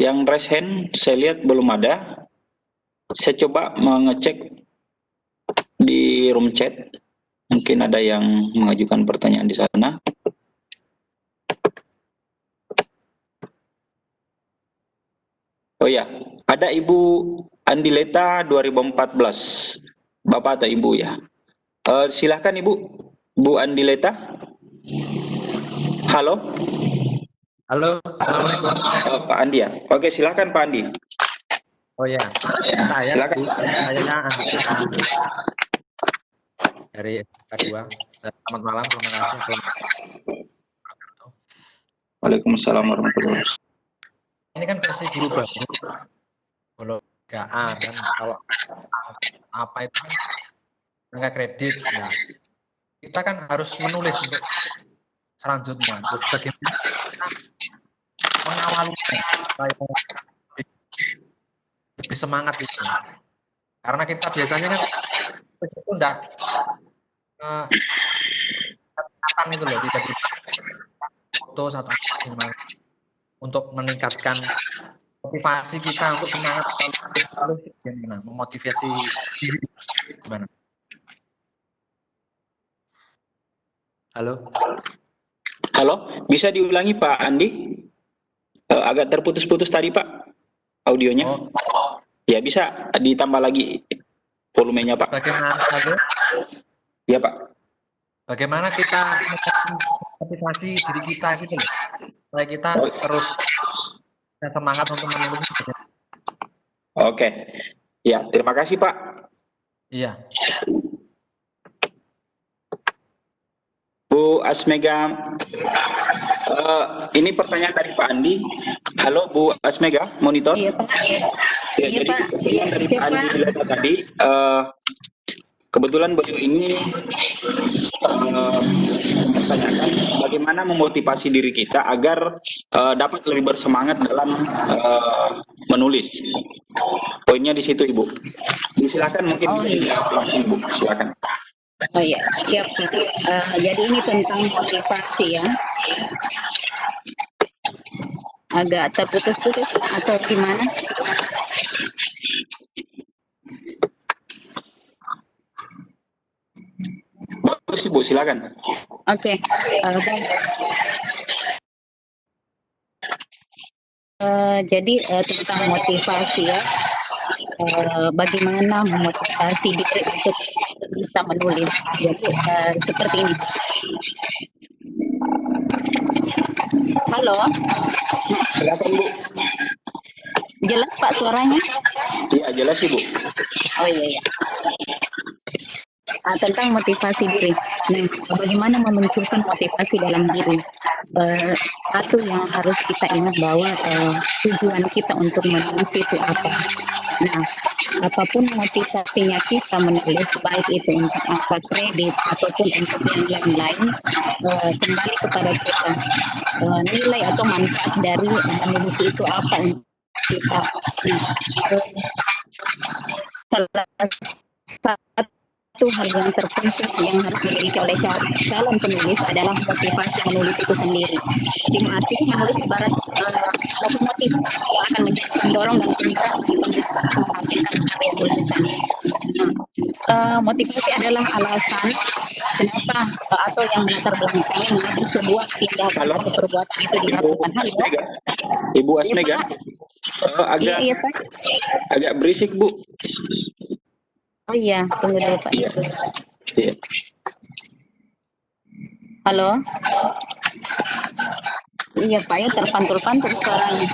Yang raise hand saya lihat belum ada. Saya coba mengecek di room chat. Mungkin ada yang mengajukan pertanyaan di sana. Oh ya, ada Ibu Andileta 2014. Bapak atau Ibu ya. Silahkan Ibu, Bu Andileta. Halo, Halo, Assalamualaikum. Pak Andi ya. Oke, silahkan Pak Andi. Oh ya, saya Silakan. sayanya dari K2. Selamat malam, terima kasih. Waalaikumsalam warahmatullahi wabarakatuh. Ini kan versi guru baru, kalau 3A dan kalau apa itu kan angka kredit. Nah, kita kan harus menulis untuk selanjutnya. Terus bagaimana kita mengawalinya supaya lebih semangat itu. Karena kita biasanya kan itu enggak itu loh, tiba-tiba foto satu gimana untuk meningkatkan motivasi kita untuk semangat selalu gimana memotivasi diri gimana. Halo, bisa diulangi Pak Andi? Agak terputus-putus tadi Pak, audionya. Oh, Ya bisa ditambah lagi volumenya Pak. bagaimana Ya Pak. bagaimana kita motivasi diri kita gitu loh, supaya kita terus semangat untuk menulis. Oke. Ya, terima kasih Pak. Iya. Bu Asmega, ini pertanyaan dari Pak Andi. Halo Bu Asmega, monitor. Iya Pak. Ya, Iya jadi Pak. pertanyaan dari Pak Siapa? Andi Dileta tadi, kebetulan beliau ini mempertanyakan bagaimana memotivasi diri kita agar dapat lebih bersemangat dalam menulis. Poinnya di situ Ibu. Silakan mungkin Oh, iya. Ibu, silakan. Oh iya, siap. Jadi ini tentang motivasi ya. Agak terputus-putus atau gimana? Bagus Ibu, silakan. Oke. Baik. Jadi tentang motivasi ya. Bagaimana memotivasi diri untuk bisa menulis. Jadi seperti ini. Halo, Silakan Bu. jelas Pak suaranya? Iya, jelas Ibu. Oh iya. Tentang motivasi diri. Nah, bagaimana memunculkan motivasi dalam diri? Satu yang harus kita ingat bahwa tujuan kita untuk menulis itu apa. Nah, apapun motivasinya kita menulis, baik itu untuk angka kredit ataupun untuk yang lain-lain, kembali kepada kita. Nilai atau manfaat dari menulis itu apa untuk kita. Nah, salah satu hal yang terpenting yang harus dimiliki oleh calon penulis adalah motivasi menulis itu sendiri. Jadi artinya menulis ibarat lokomotif yang akan menjadi pendorong dan penggerak bagi penulis untuk menghasilkan karya tulisan. Motivasi adalah alasan kenapa atau yang melatar belakangi mengapa sebuah tindakan atau perbuatan itu dilakukan. Halo, Ibu Asmega, agak iya Pak. agak berisik Bu. Oh iya, tunggu dulu Pak. Iya. Iya. Halo. Iya Pak, ya terpantul-pantul suaranya.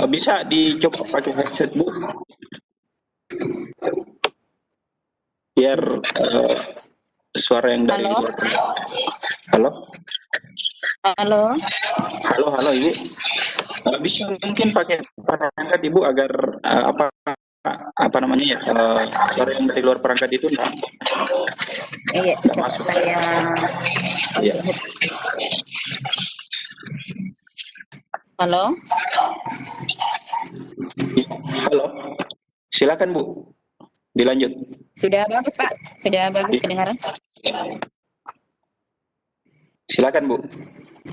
Bisa dicoba pakai headset Bu, biar suara yang dari Halo. luar. Halo, Halo. halo Ibu. Bisa mungkin pakai perangkat Ibu agar apa namanya ya, suara yang dari luar perangkat itu enggak Iya, masuk. saya. Iya. Halo. Halo, silakan Bu, dilanjut. Sudah bagus Pak, sudah bagus kedengaran. Silakan Bu.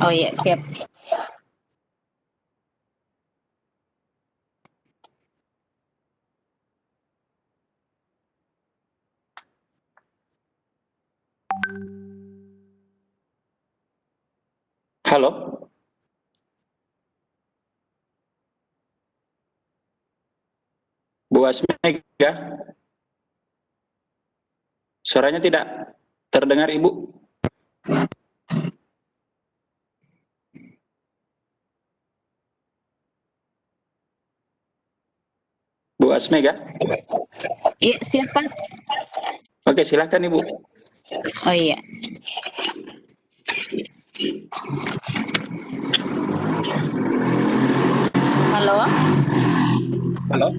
Oh iya, siap. Halo. Bu Asmega, suaranya tidak terdengar Ibu. Bu Asmega? Iya, siapa? Oke, silahkan Ibu. Oh iya. Halo, Halo?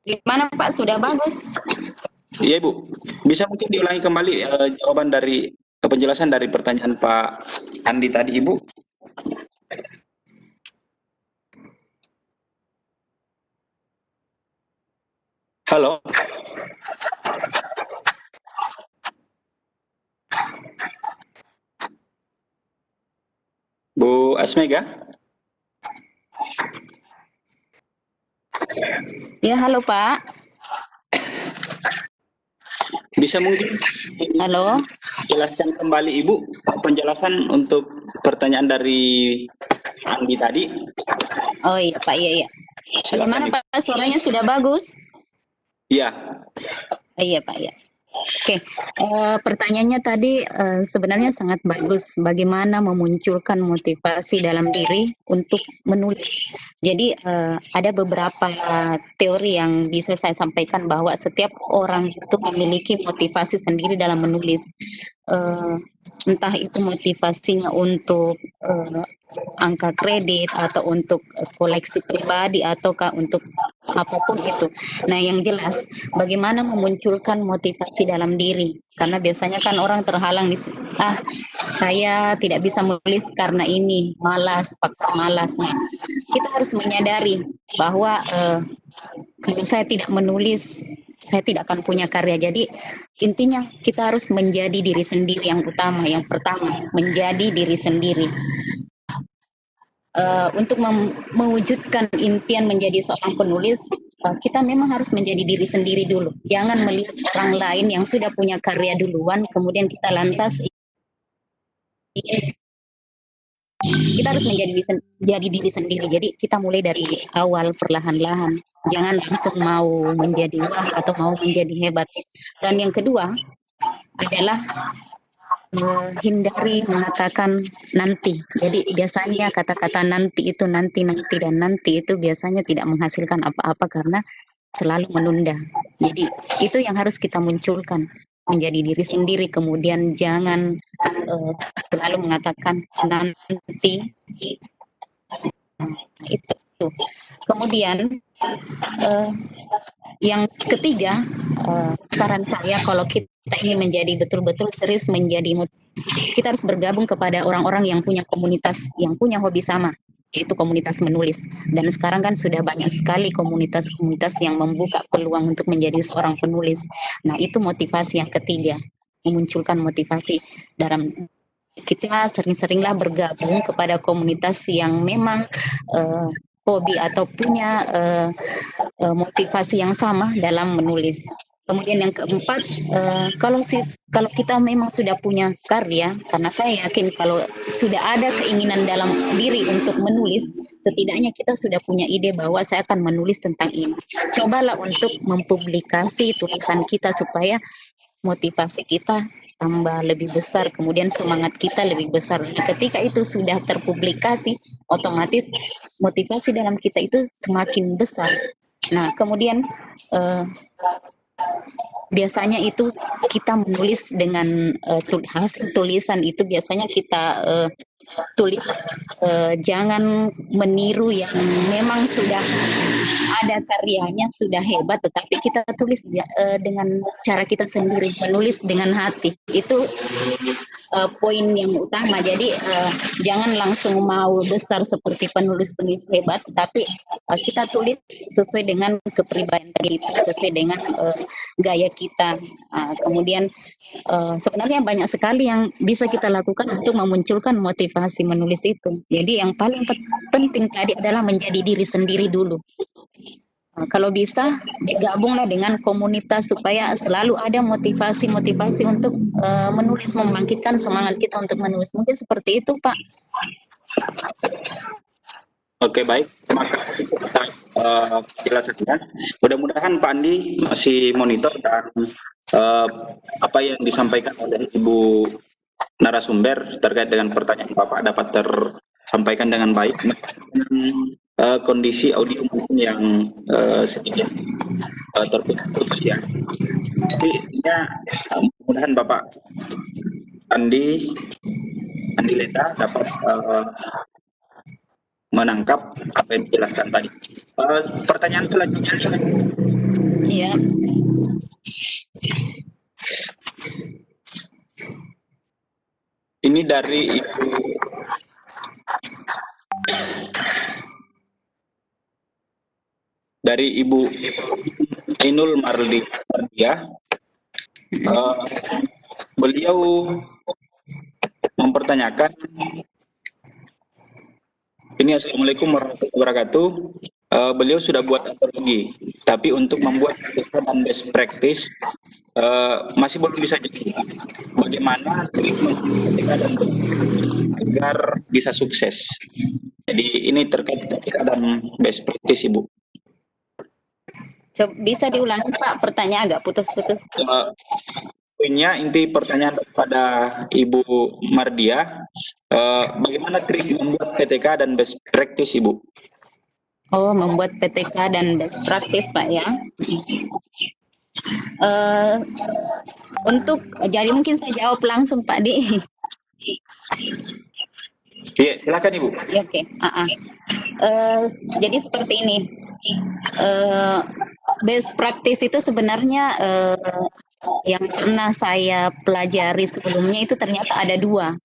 gimana Pak? Sudah bagus? Iya Ibu, bisa mungkin diulangi kembali jawaban dari penjelasan dari pertanyaan Pak Andi tadi Ibu? Halo? Bu Asmega? Ya, halo Pak. Bisa mungkin Halo. jelaskan kembali Ibu penjelasan untuk pertanyaan dari Andi tadi? Oh iya Pak, iya. Bagaimana Silakan, Ibu. Pak? Suaranya sudah bagus? Iya, Iya Pak, ya. Oke, pertanyaannya tadi sebenarnya sangat bagus. Bagaimana memunculkan motivasi dalam diri untuk menulis. Jadi ada beberapa teori yang bisa saya sampaikan bahwa setiap orang itu memiliki motivasi sendiri dalam menulis. Entah itu motivasinya untuk angka kredit atau untuk koleksi pribadi ataukah untuk apapun itu. Nah, yang jelas bagaimana memunculkan motivasi dalam diri, karena biasanya kan orang terhalang saya tidak bisa menulis karena ini malas, faktor malas. Nah, kita harus menyadari bahwa kalau saya tidak menulis, saya tidak akan punya karya. Jadi intinya kita harus menjadi diri sendiri yang utama. Yang pertama, menjadi diri sendiri. Untuk mewujudkan impian menjadi seorang penulis, kita memang harus menjadi diri sendiri dulu. Jangan melihat orang lain yang sudah punya karya duluan, kemudian kita lantas kita harus menjadi diri sendiri. Jadi kita mulai dari awal perlahan-lahan. Jangan langsung mau menjadi wah atau mau menjadi hebat. Dan yang kedua adalah hindari mengatakan nanti. Jadi biasanya kata-kata nanti itu nanti dan nanti itu biasanya tidak menghasilkan apa-apa karena selalu menunda. Jadi itu yang harus kita munculkan, menjadi diri sendiri. Kemudian jangan selalu mengatakan nanti. Itu. Kemudian yang ketiga, saran saya kalau kita ingin menjadi betul-betul serius kita harus bergabung kepada orang-orang yang punya komunitas, yang punya hobi sama, yaitu komunitas menulis. Dan sekarang kan sudah banyak sekali komunitas-komunitas yang membuka peluang untuk menjadi seorang penulis. Nah, itu motivasi yang ketiga, memunculkan motivasi dalam kita sering-seringlah bergabung kepada komunitas yang memang hobi atau punya motivasi yang sama dalam menulis. Kemudian yang keempat, kalau kita memang sudah punya karya, karena saya yakin kalau sudah ada keinginan dalam diri untuk menulis, setidaknya kita sudah punya ide bahwa saya akan menulis tentang ini. Cobalah untuk mempublikasi tulisan kita supaya motivasi kita tambah lebih besar, kemudian semangat kita lebih besar. Ketika itu sudah terpublikasi, otomatis motivasi dalam kita itu semakin besar. Nah, kemudian biasanya itu kita menulis dengan hasil tulisan itu biasanya kita tulis, jangan meniru yang memang sudah ada karyanya, sudah hebat, tetapi kita tulis dengan cara kita sendiri, menulis dengan hati. Itu poin yang utama. Jadi jangan langsung mau besar seperti penulis-penulis hebat, tapi kita tulis sesuai dengan kepribadian kita, sesuai dengan gaya kita. Kemudian sebenarnya banyak sekali yang bisa kita lakukan untuk memunculkan motivasi menulis itu. Jadi yang paling penting tadi adalah menjadi diri sendiri dulu. Kalau bisa digabunglah dengan komunitas supaya selalu ada motivasi untuk menulis, membangkitkan semangat kita untuk menulis. Mungkin seperti itu, Pak. Oke, baik. Terima kasih atas penjelasannya. Mudah-mudahan Pak Andi masih monitor dan apa yang disampaikan oleh Ibu narasumber terkait dengan pertanyaan Bapak dapat tersampaikan dengan baik. Kondisi audio mungkin yang sedikit terputus ya. Tapi ya, mudah-mudahan Bapak Andi Leta dapat menangkap apa yang dijelaskan tadi. Pertanyaan selanjutnya. Iya. Ini dari Ibu Ainul Mardia. Beliau mempertanyakan, ini Assalamualaikum warahmatullahi wabarakatuh. Beliau sudah buat antologi, tapi untuk membuat dan best practice masih belum bisa jadi. Bagaimana treatment ketika dan agar bisa sukses? Jadi ini terkait ketika dan best practice, Ibu. Bisa diulangi Pak, pertanyaan agak putus-putus. Poinnya inti pertanyaan kepada Ibu Mardia, bagaimana trik membuat PTK dan best practice, Ibu? Oh, membuat PTK dan best practice Pak ya. Jadi mungkin saya jawab langsung Pak Di. Iya, silakan Ibu. Ya, oke. Jadi seperti ini. Best practice itu sebenarnya yang pernah saya pelajari sebelumnya itu ternyata ada dua.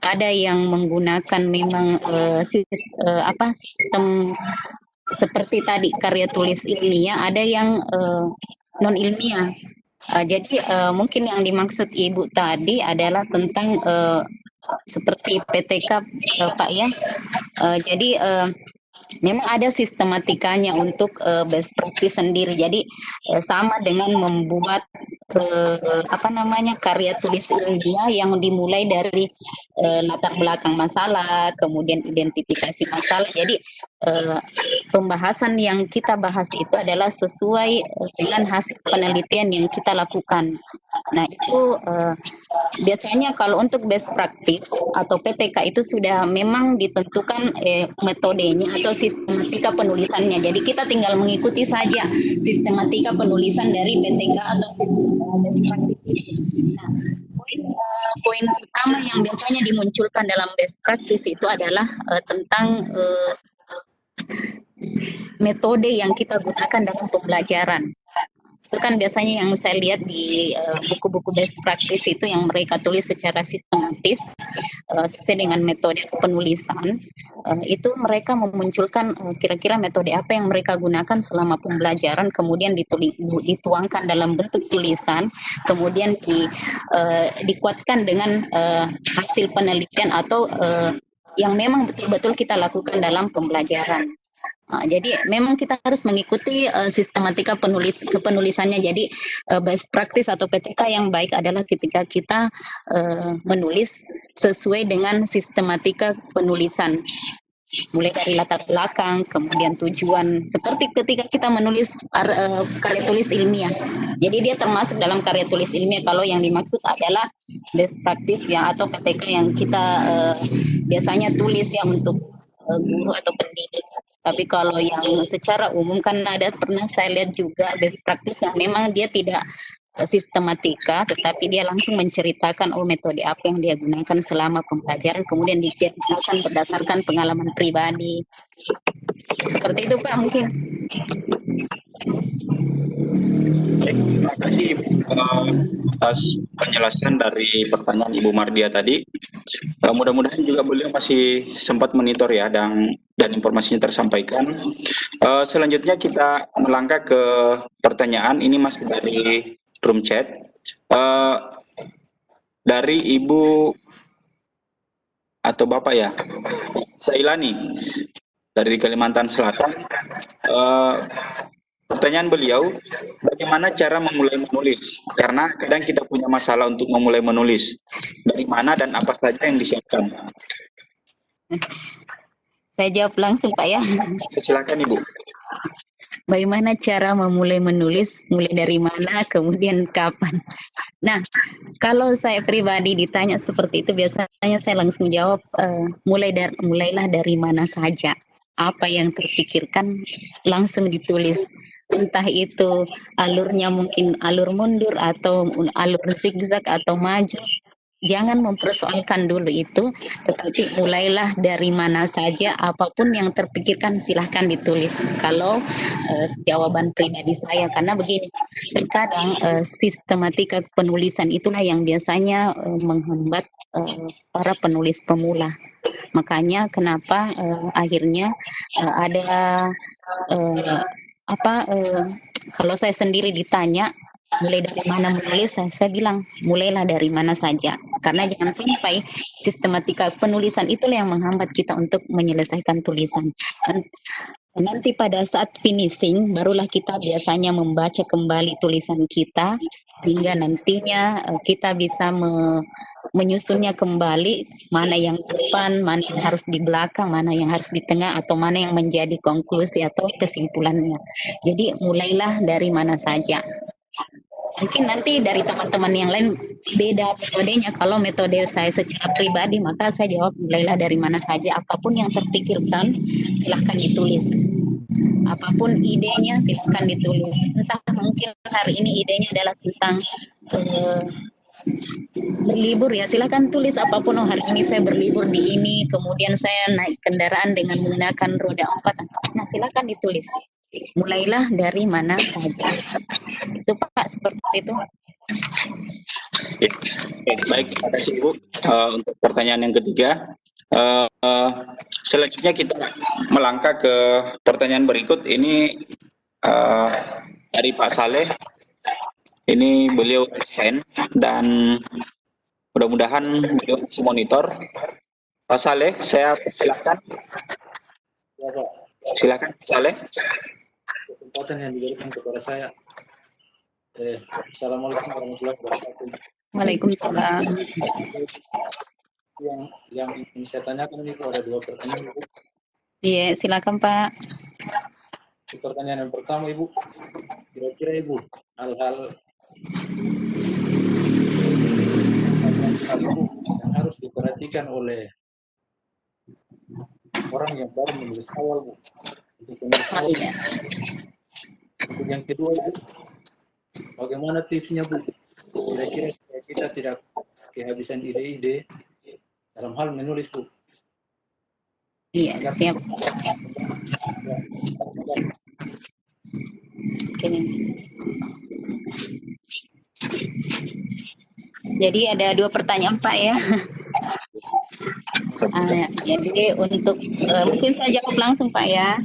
Ada yang menggunakan memang sistem seperti tadi karya tulis ilmiah, ada yang non ilmiah. Jadi mungkin yang dimaksud Ibu tadi adalah tentang seperti PTK Pak ya. Jadi memang ada sistematikanya untuk best practice sendiri. Jadi sama dengan membuat karya tulis ilmiah yang dimulai dari latar belakang masalah, kemudian identifikasi masalah. Jadi pembahasan yang kita bahas itu adalah sesuai dengan hasil penelitian yang kita lakukan. Nah itu biasanya kalau untuk best practice atau PTK itu sudah memang ditentukan metodenya atau sistematika penulisannya. Jadi kita tinggal mengikuti saja sistematika penulisan dari PTK atau best practice itu. Nah, poin utama yang biasanya dimunculkan dalam best practice itu adalah tentang metode yang kita gunakan dalam pembelajaran. Itu kan biasanya yang saya lihat di buku-buku best practice itu yang mereka tulis secara sistematis sesuai dengan metode penulisan. Itu mereka memunculkan kira-kira metode apa yang mereka gunakan selama pembelajaran, kemudian dituangkan dalam bentuk tulisan, kemudian dikuatkan dengan hasil penelitian atau yang memang betul-betul kita lakukan dalam pembelajaran. Jadi memang kita harus mengikuti sistematika penulisannya. Jadi best practice atau PTK yang baik adalah ketika kita menulis sesuai dengan sistematika penulisan. Mulai dari latar belakang, kemudian tujuan. Seperti ketika kita menulis karya tulis ilmiah. Jadi dia termasuk dalam karya tulis ilmiah kalau yang dimaksud adalah best practice ya atau PTK yang kita biasanya tulis ya untuk guru atau pendidik. Tapi kalau yang secara umum kan pernah saya lihat juga best practice yang memang dia tidak sistematika, tetapi dia langsung menceritakan metode apa yang dia gunakan selama pembelajaran, kemudian digunakan berdasarkan pengalaman pribadi. Seperti itu Pak mungkin. Baik, terima kasih atas penjelasan dari pertanyaan Ibu Mardia tadi. Mudah-mudahan juga beliau masih sempat monitor ya dan informasinya tersampaikan. Selanjutnya kita melangkah ke pertanyaan, ini masih dari room chat. Dari Ibu atau Bapak ya, Sailani dari Kalimantan Selatan. Pertanyaan beliau, bagaimana cara memulai menulis? Karena kadang kita punya masalah untuk memulai menulis. Dari mana dan apa saja yang disiapkan? Saya jawab langsung Pak ya. Silakan Ibu. Bagaimana cara memulai menulis, mulai dari mana, kemudian kapan. Nah, kalau saya pribadi ditanya seperti itu, biasanya saya langsung jawab, mulailah dari mana saja. Apa yang terpikirkan langsung ditulis. Entah itu alurnya mungkin alur mundur atau alur zigzag atau maju. Jangan mempersoalkan dulu itu, tetapi mulailah dari mana saja, apapun yang terpikirkan silahkan ditulis. Kalau jawaban pribadi saya, karena begini, terkadang sistematika penulisan itulah yang biasanya menghambat para penulis pemula. Makanya kenapa akhirnya ada kalau saya sendiri ditanya mulai dari mana menulis, saya bilang mulailah dari mana saja, karena jangan sampai sistematika penulisan itulah yang menghambat kita untuk menyelesaikan tulisan. Nanti pada saat finishing barulah kita biasanya membaca kembali tulisan kita, sehingga nantinya kita bisa menyusunnya kembali, mana yang depan, mana yang harus di belakang, mana yang harus di tengah, atau mana yang menjadi konklusi atau kesimpulannya. Jadi mulailah dari mana saja. Mungkin nanti dari teman-teman yang lain beda metodenya. Kalau metode saya secara pribadi, maka saya jawab mulailah dari mana saja. Apapun yang terpikirkan, silahkan ditulis. Apapun idenya, silahkan ditulis. Entah mungkin hari ini idenya adalah tentang berlibur, ya silahkan tulis apapun. Oh, hari ini saya berlibur di ini, kemudian saya naik kendaraan dengan menggunakan roda 4. Nah, silahkan ditulis. Mulailah dari mana saja. Itu Pak, seperti itu. Baik, terima kasih Ibu. Untuk pertanyaan yang ketiga, selanjutnya kita melangkah ke pertanyaan berikut. Ini dari Pak Saleh. Ini beliau absen dan mudah-mudahan beliau monitor. Pak Saleh, saya silakan. Silakan Pak Saleh. Kesempatan yang diberikan kepada saya. Assalamualaikum warahmatullahi wabarakatuh. Waalaikumsalam. Yang ingin saya tanyakan ini ada 2 pertanyaan, Ibu. Iya, silakan Pak. Pertanyaan yang pertama, Ibu, kira-kira Ibu hal-hal yang harus diperhatikan oleh orang yang baru menulis awal, Bu. Untuk yang kedua, Bu, bagaimana tipsnya, Bu? Kira-kira kita tidak kehabisan ide-ide dalam hal menulis, Bu. Iya, siap. Jadi ada 2 pertanyaan Pak ya. Jadi untuk mungkin saya jawab langsung Pak ya.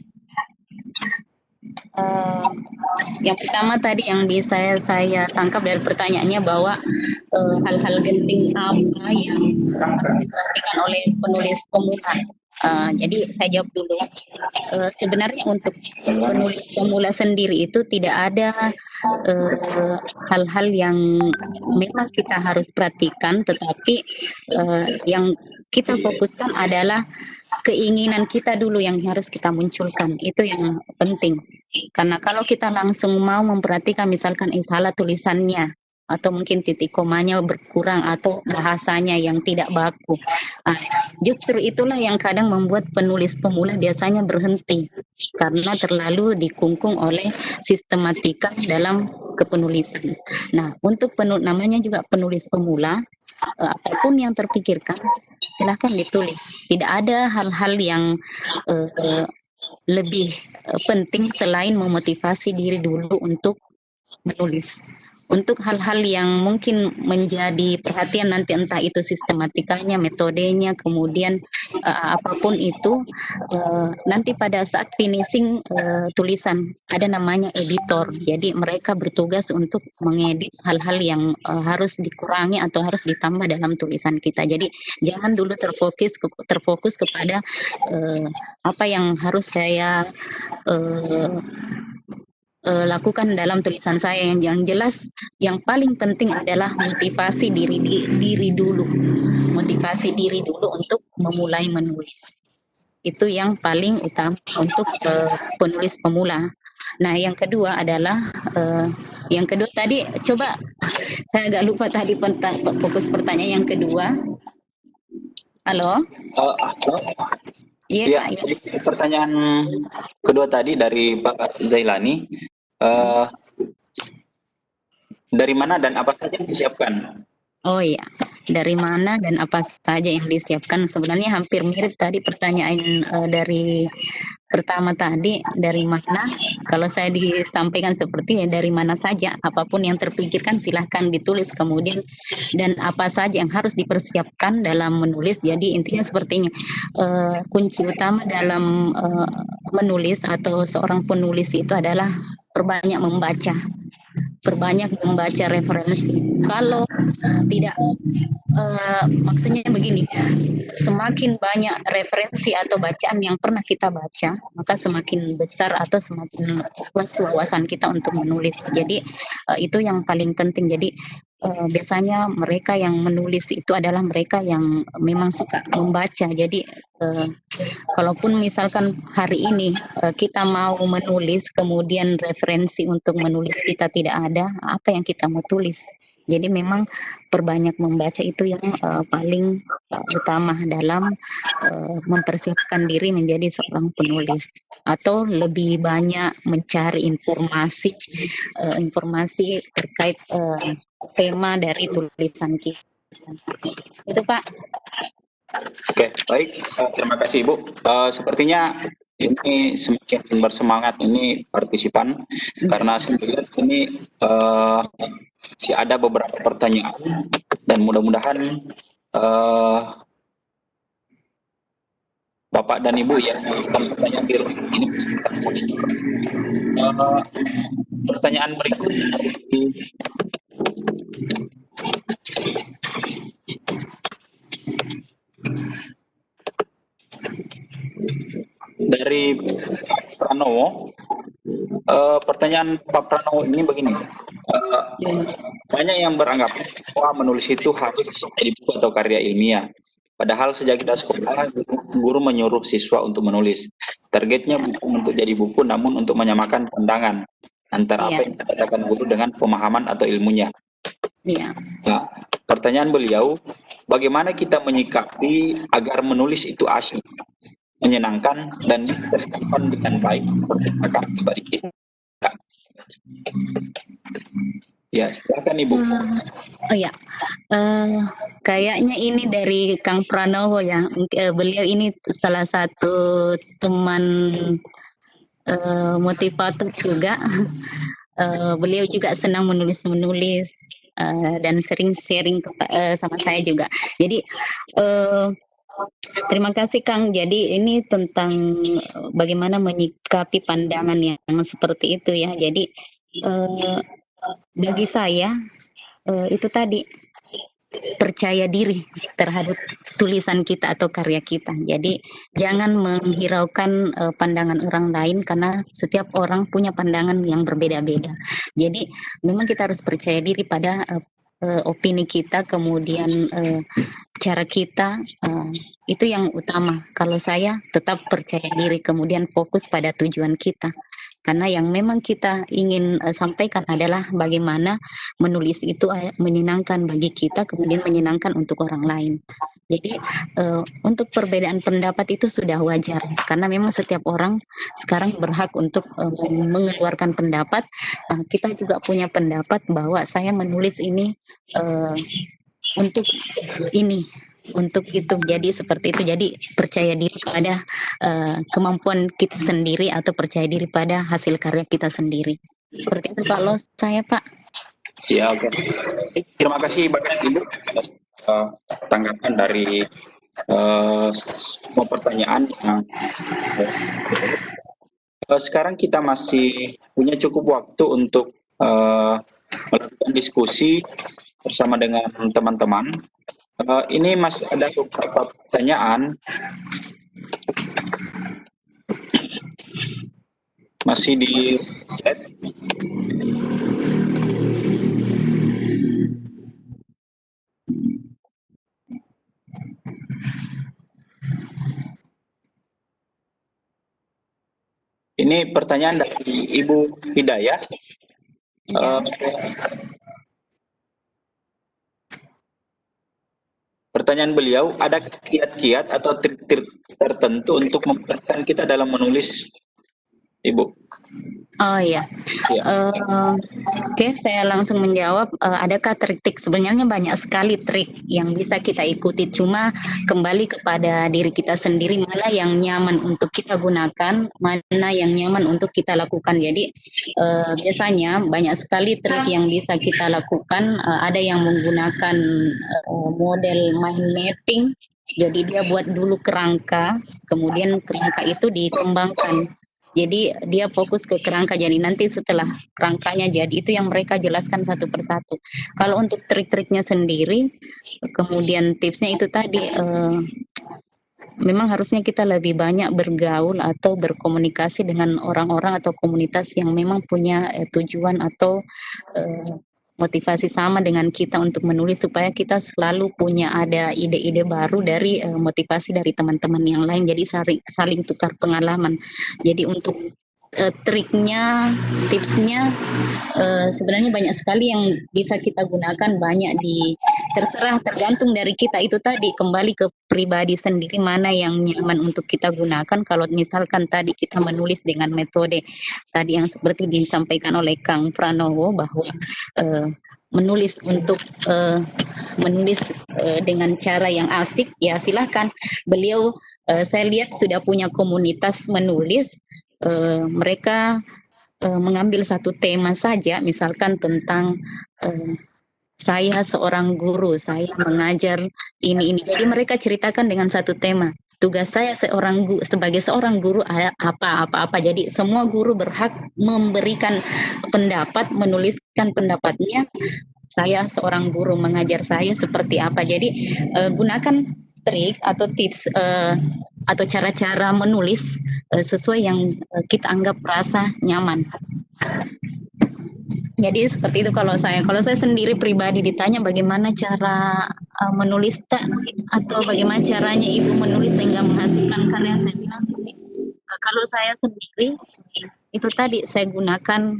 Yang pertama tadi yang bisa saya tangkap dari pertanyaannya bahwa hal-hal genting apa yang harus diperhatikan oleh penulis pemula. Jadi saya jawab dulu. Sebenarnya untuk penulis pemula sendiri itu tidak ada hal-hal yang memang kita harus perhatikan, tetapi yang kita fokuskan adalah keinginan kita dulu yang harus kita munculkan. Itu yang penting. Karena kalau kita langsung mau memperhatikan misalkan salah tulisannya, atau mungkin titik komanya berkurang atau bahasanya yang tidak baku. Justru itulah yang kadang membuat penulis pemula biasanya berhenti karena terlalu dikungkung oleh sistematika dalam kepenulisan. Nah, untuk namanya juga penulis pemula, apapun yang terpikirkan silahkan ditulis. Tidak ada hal-hal yang lebih penting selain memotivasi diri dulu untuk menulis. Untuk hal-hal yang mungkin menjadi perhatian nanti, entah itu sistematikanya, metodenya, kemudian apapun itu, nanti pada saat finishing tulisan ada namanya editor. Jadi mereka bertugas untuk mengedit hal-hal yang harus dikurangi atau harus ditambah dalam tulisan kita. Jadi jangan dulu terfokus kepada apa yang harus saya lakukan dalam tulisan saya. Yang jelas yang paling penting adalah motivasi diri dulu untuk memulai menulis. Itu yang paling utama untuk penulis pemula. Nah, yang kedua adalah yang kedua tadi coba saya agak lupa tadi fokus pertanyaan yang kedua. Halo? Halo? Iya, Ya, Pak. Ya. pertanyaan kedua tadi dari Pak Zailani, dari mana dan apa saja yang disiapkan? Oh iya, dari mana dan apa saja yang disiapkan? Sebenarnya hampir mirip tadi pertanyaan dari pertama tadi, dari mana? Kalau saya disampaikan seperti dari mana saja, apapun yang terpikirkan silahkan ditulis kemudian dan apa saja yang harus dipersiapkan dalam menulis. Jadi intinya sepertinya kunci utama dalam menulis atau seorang penulis itu adalah perbanyak membaca referensi. Kalau tidak maksudnya begini, semakin banyak referensi atau bacaan yang pernah kita baca, maka semakin besar atau semakin luas wawasan kita untuk menulis. Jadi itu yang paling penting. Jadi biasanya mereka yang menulis itu adalah mereka yang memang suka membaca. Jadi kalaupun misalkan hari ini kita mau menulis, kemudian referensi untuk menulis kita tidak ada, apa yang kita mau tulis? Jadi memang perbanyak membaca itu yang paling utama dalam mempersiapkan diri menjadi seorang penulis, atau lebih banyak mencari informasi terkait tema dari tulisan kita. Itu Pak. Oke, baik. Terima kasih Ibu. Sepertinya ini semakin bersemangat ini partisipan karena saya melihat ini masih ada beberapa pertanyaan dan mudah-mudahan Bapak dan Ibu yang mengajukan pertanyaan di rumah ini bisa monitor. Pertanyaan berikut dari Pranowo. Pertanyaan Pak Pranowo ini begini, banyak yang beranggapan bahwa menulis itu harus jadi buku atau karya ilmiah. Padahal sejak kita sekolah, guru menyuruh siswa untuk menulis. Targetnya bukan untuk jadi buku, namun untuk menyamakan pandangan antara apa yang dikatakan guru dengan pemahaman atau ilmunya. Iya. Nah, pertanyaan beliau, bagaimana kita menyikapi agar menulis itu asyik, menyenangkan, dan dipersiapkan dengan baik seperti kakak pribadi kita? Ya, silakan Ibu. Oh ya, kayaknya ini dari Kang Pranowo ya. Beliau ini salah satu teman motivator juga. Beliau juga senang menulis dan sering sharing sama saya juga. Jadi terima kasih Kang. Jadi ini tentang bagaimana menyikapi pandangan yang seperti itu ya. Jadi bagi saya itu tadi percaya diri terhadap tulisan kita atau karya kita. Jadi jangan menghiraukan pandangan orang lain karena setiap orang punya pandangan yang berbeda-beda. Jadi memang kita harus percaya diri pada opini kita, kemudian cara kita, itu yang utama. Kalau saya tetap percaya diri, kemudian fokus pada tujuan kita. Karena yang memang kita ingin sampaikan adalah bagaimana menulis itu menyenangkan bagi kita, kemudian menyenangkan untuk orang lain. Jadi untuk perbedaan pendapat itu sudah wajar, karena memang setiap orang sekarang berhak untuk mengeluarkan pendapat. Kita juga punya pendapat bahwa saya menulis ini untuk ini, untuk itu. Jadi seperti itu. Jadi percaya diri pada kemampuan kita sendiri atau percaya diri pada hasil karya kita sendiri. Seperti itu kalau saya, Pak. Ya, oke. Terima kasih banyak Ibu atas tanggapan dari semua pertanyaan yang sekarang kita masih punya cukup waktu untuk melakukan diskusi bersama dengan teman-teman. Ini masih ada beberapa pertanyaan. Masih di chat. Ini pertanyaan dari Ibu Hidayah. Ya. Pertanyaan beliau, ada kiat-kiat atau trik-trik tertentu untuk mempertahankan kita dalam menulis, Ibu? Oh iya. Ya. Oke, saya langsung menjawab. Adakah trik-trik? Sebenarnya banyak sekali trik yang bisa kita ikuti. Cuma kembali kepada diri kita sendiri, mana yang nyaman untuk kita gunakan, mana yang nyaman untuk kita lakukan. Jadi biasanya banyak sekali trik yang bisa kita lakukan. Ada yang menggunakan model mind mapping. Jadi dia buat dulu kerangka, kemudian kerangka itu dikembangkan. Jadi dia fokus ke kerangka, jadi nanti setelah kerangkanya jadi itu yang mereka jelaskan satu persatu. Kalau untuk trik-triknya sendiri, kemudian tipsnya itu tadi, memang harusnya kita lebih banyak bergaul atau berkomunikasi dengan orang-orang atau komunitas yang memang punya tujuan atau motivasi sama dengan kita untuk menulis, supaya kita selalu punya ada ide-ide baru dari motivasi dari teman-teman yang lain, jadi saling tukar pengalaman. Jadi untuk triknya, tipsnya sebenarnya banyak sekali yang bisa kita gunakan, banyak terserah, tergantung dari kita itu tadi, kembali ke pribadi sendiri mana yang nyaman untuk kita gunakan. Kalau misalkan tadi kita menulis dengan metode tadi yang seperti disampaikan oleh Kang Pranowo bahwa menulis untuk menulis dengan cara yang asik, ya silahkan. Beliau saya lihat sudah punya komunitas menulis. Mereka mengambil satu tema saja, misalkan tentang saya seorang guru, saya mengajar ini. Jadi mereka ceritakan dengan satu tema. Tugas saya sebagai seorang guru apa. Jadi semua guru berhak memberikan pendapat, menuliskan pendapatnya. Saya seorang guru mengajar saya seperti apa. Jadi gunakan trik atau tips atau cara-cara menulis sesuai yang kita anggap rasa nyaman. Jadi seperti itu kalau saya sendiri pribadi ditanya bagaimana cara menulis atau bagaimana caranya ibu menulis sehingga menghasilkan karya, saya bilang kalau saya sendiri itu tadi saya gunakan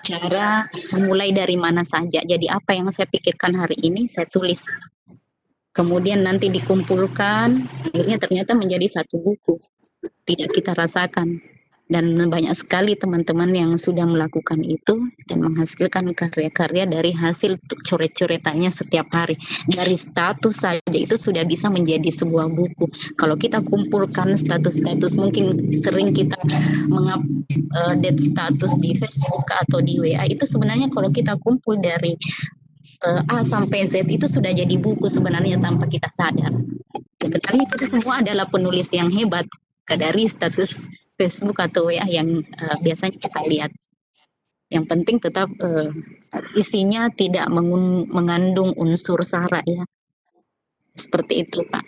cara mulai dari mana saja. Jadi apa yang saya pikirkan hari ini saya tulis. Kemudian nanti dikumpulkan, akhirnya ternyata menjadi satu buku. Tidak kita rasakan. Dan banyak sekali teman-teman yang sudah melakukan itu dan menghasilkan karya-karya dari hasil coret-coretannya setiap hari. Dari status saja itu sudah bisa menjadi sebuah buku. Kalau kita kumpulkan status-status, mungkin sering kita mengupdate status di Facebook atau di WA, itu sebenarnya kalau kita kumpul dari A sampai Z itu sudah jadi buku sebenarnya tanpa kita sadar. Sebenarnya kita semua adalah penulis yang hebat dari status Facebook atau WA yang biasanya kita lihat. Yang penting tetap isinya tidak mengandung unsur sara ya. Seperti itu, Pak.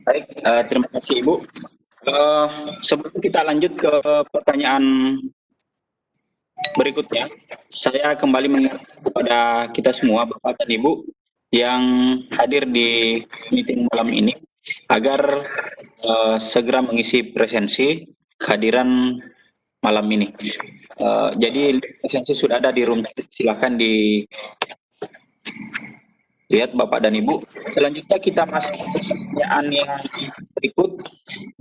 Baik, terima kasih Ibu. Sebelum kita lanjut ke pertanyaan berikutnya, saya kembali mengingatkan kepada kita semua, Bapak dan Ibu, yang hadir di meeting malam ini, agar segera mengisi presensi kehadiran malam ini. Jadi presensi sudah ada di room, silahkan dilihat Bapak dan Ibu. Selanjutnya kita masuk ke pertanyaan yang berikut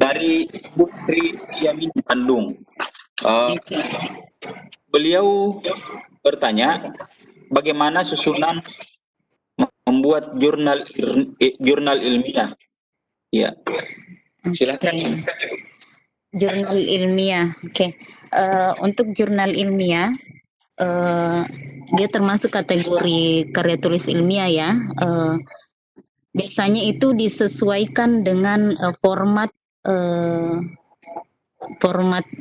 dari Bu Sri Yamin Bandung. Beliau bertanya, bagaimana susunan membuat jurnal ilmiah? Ya, silakan. Jurnal ilmiah, oke. Untuk jurnal ilmiah, dia termasuk kategori karya tulis ilmiah ya. Biasanya itu disesuaikan dengan format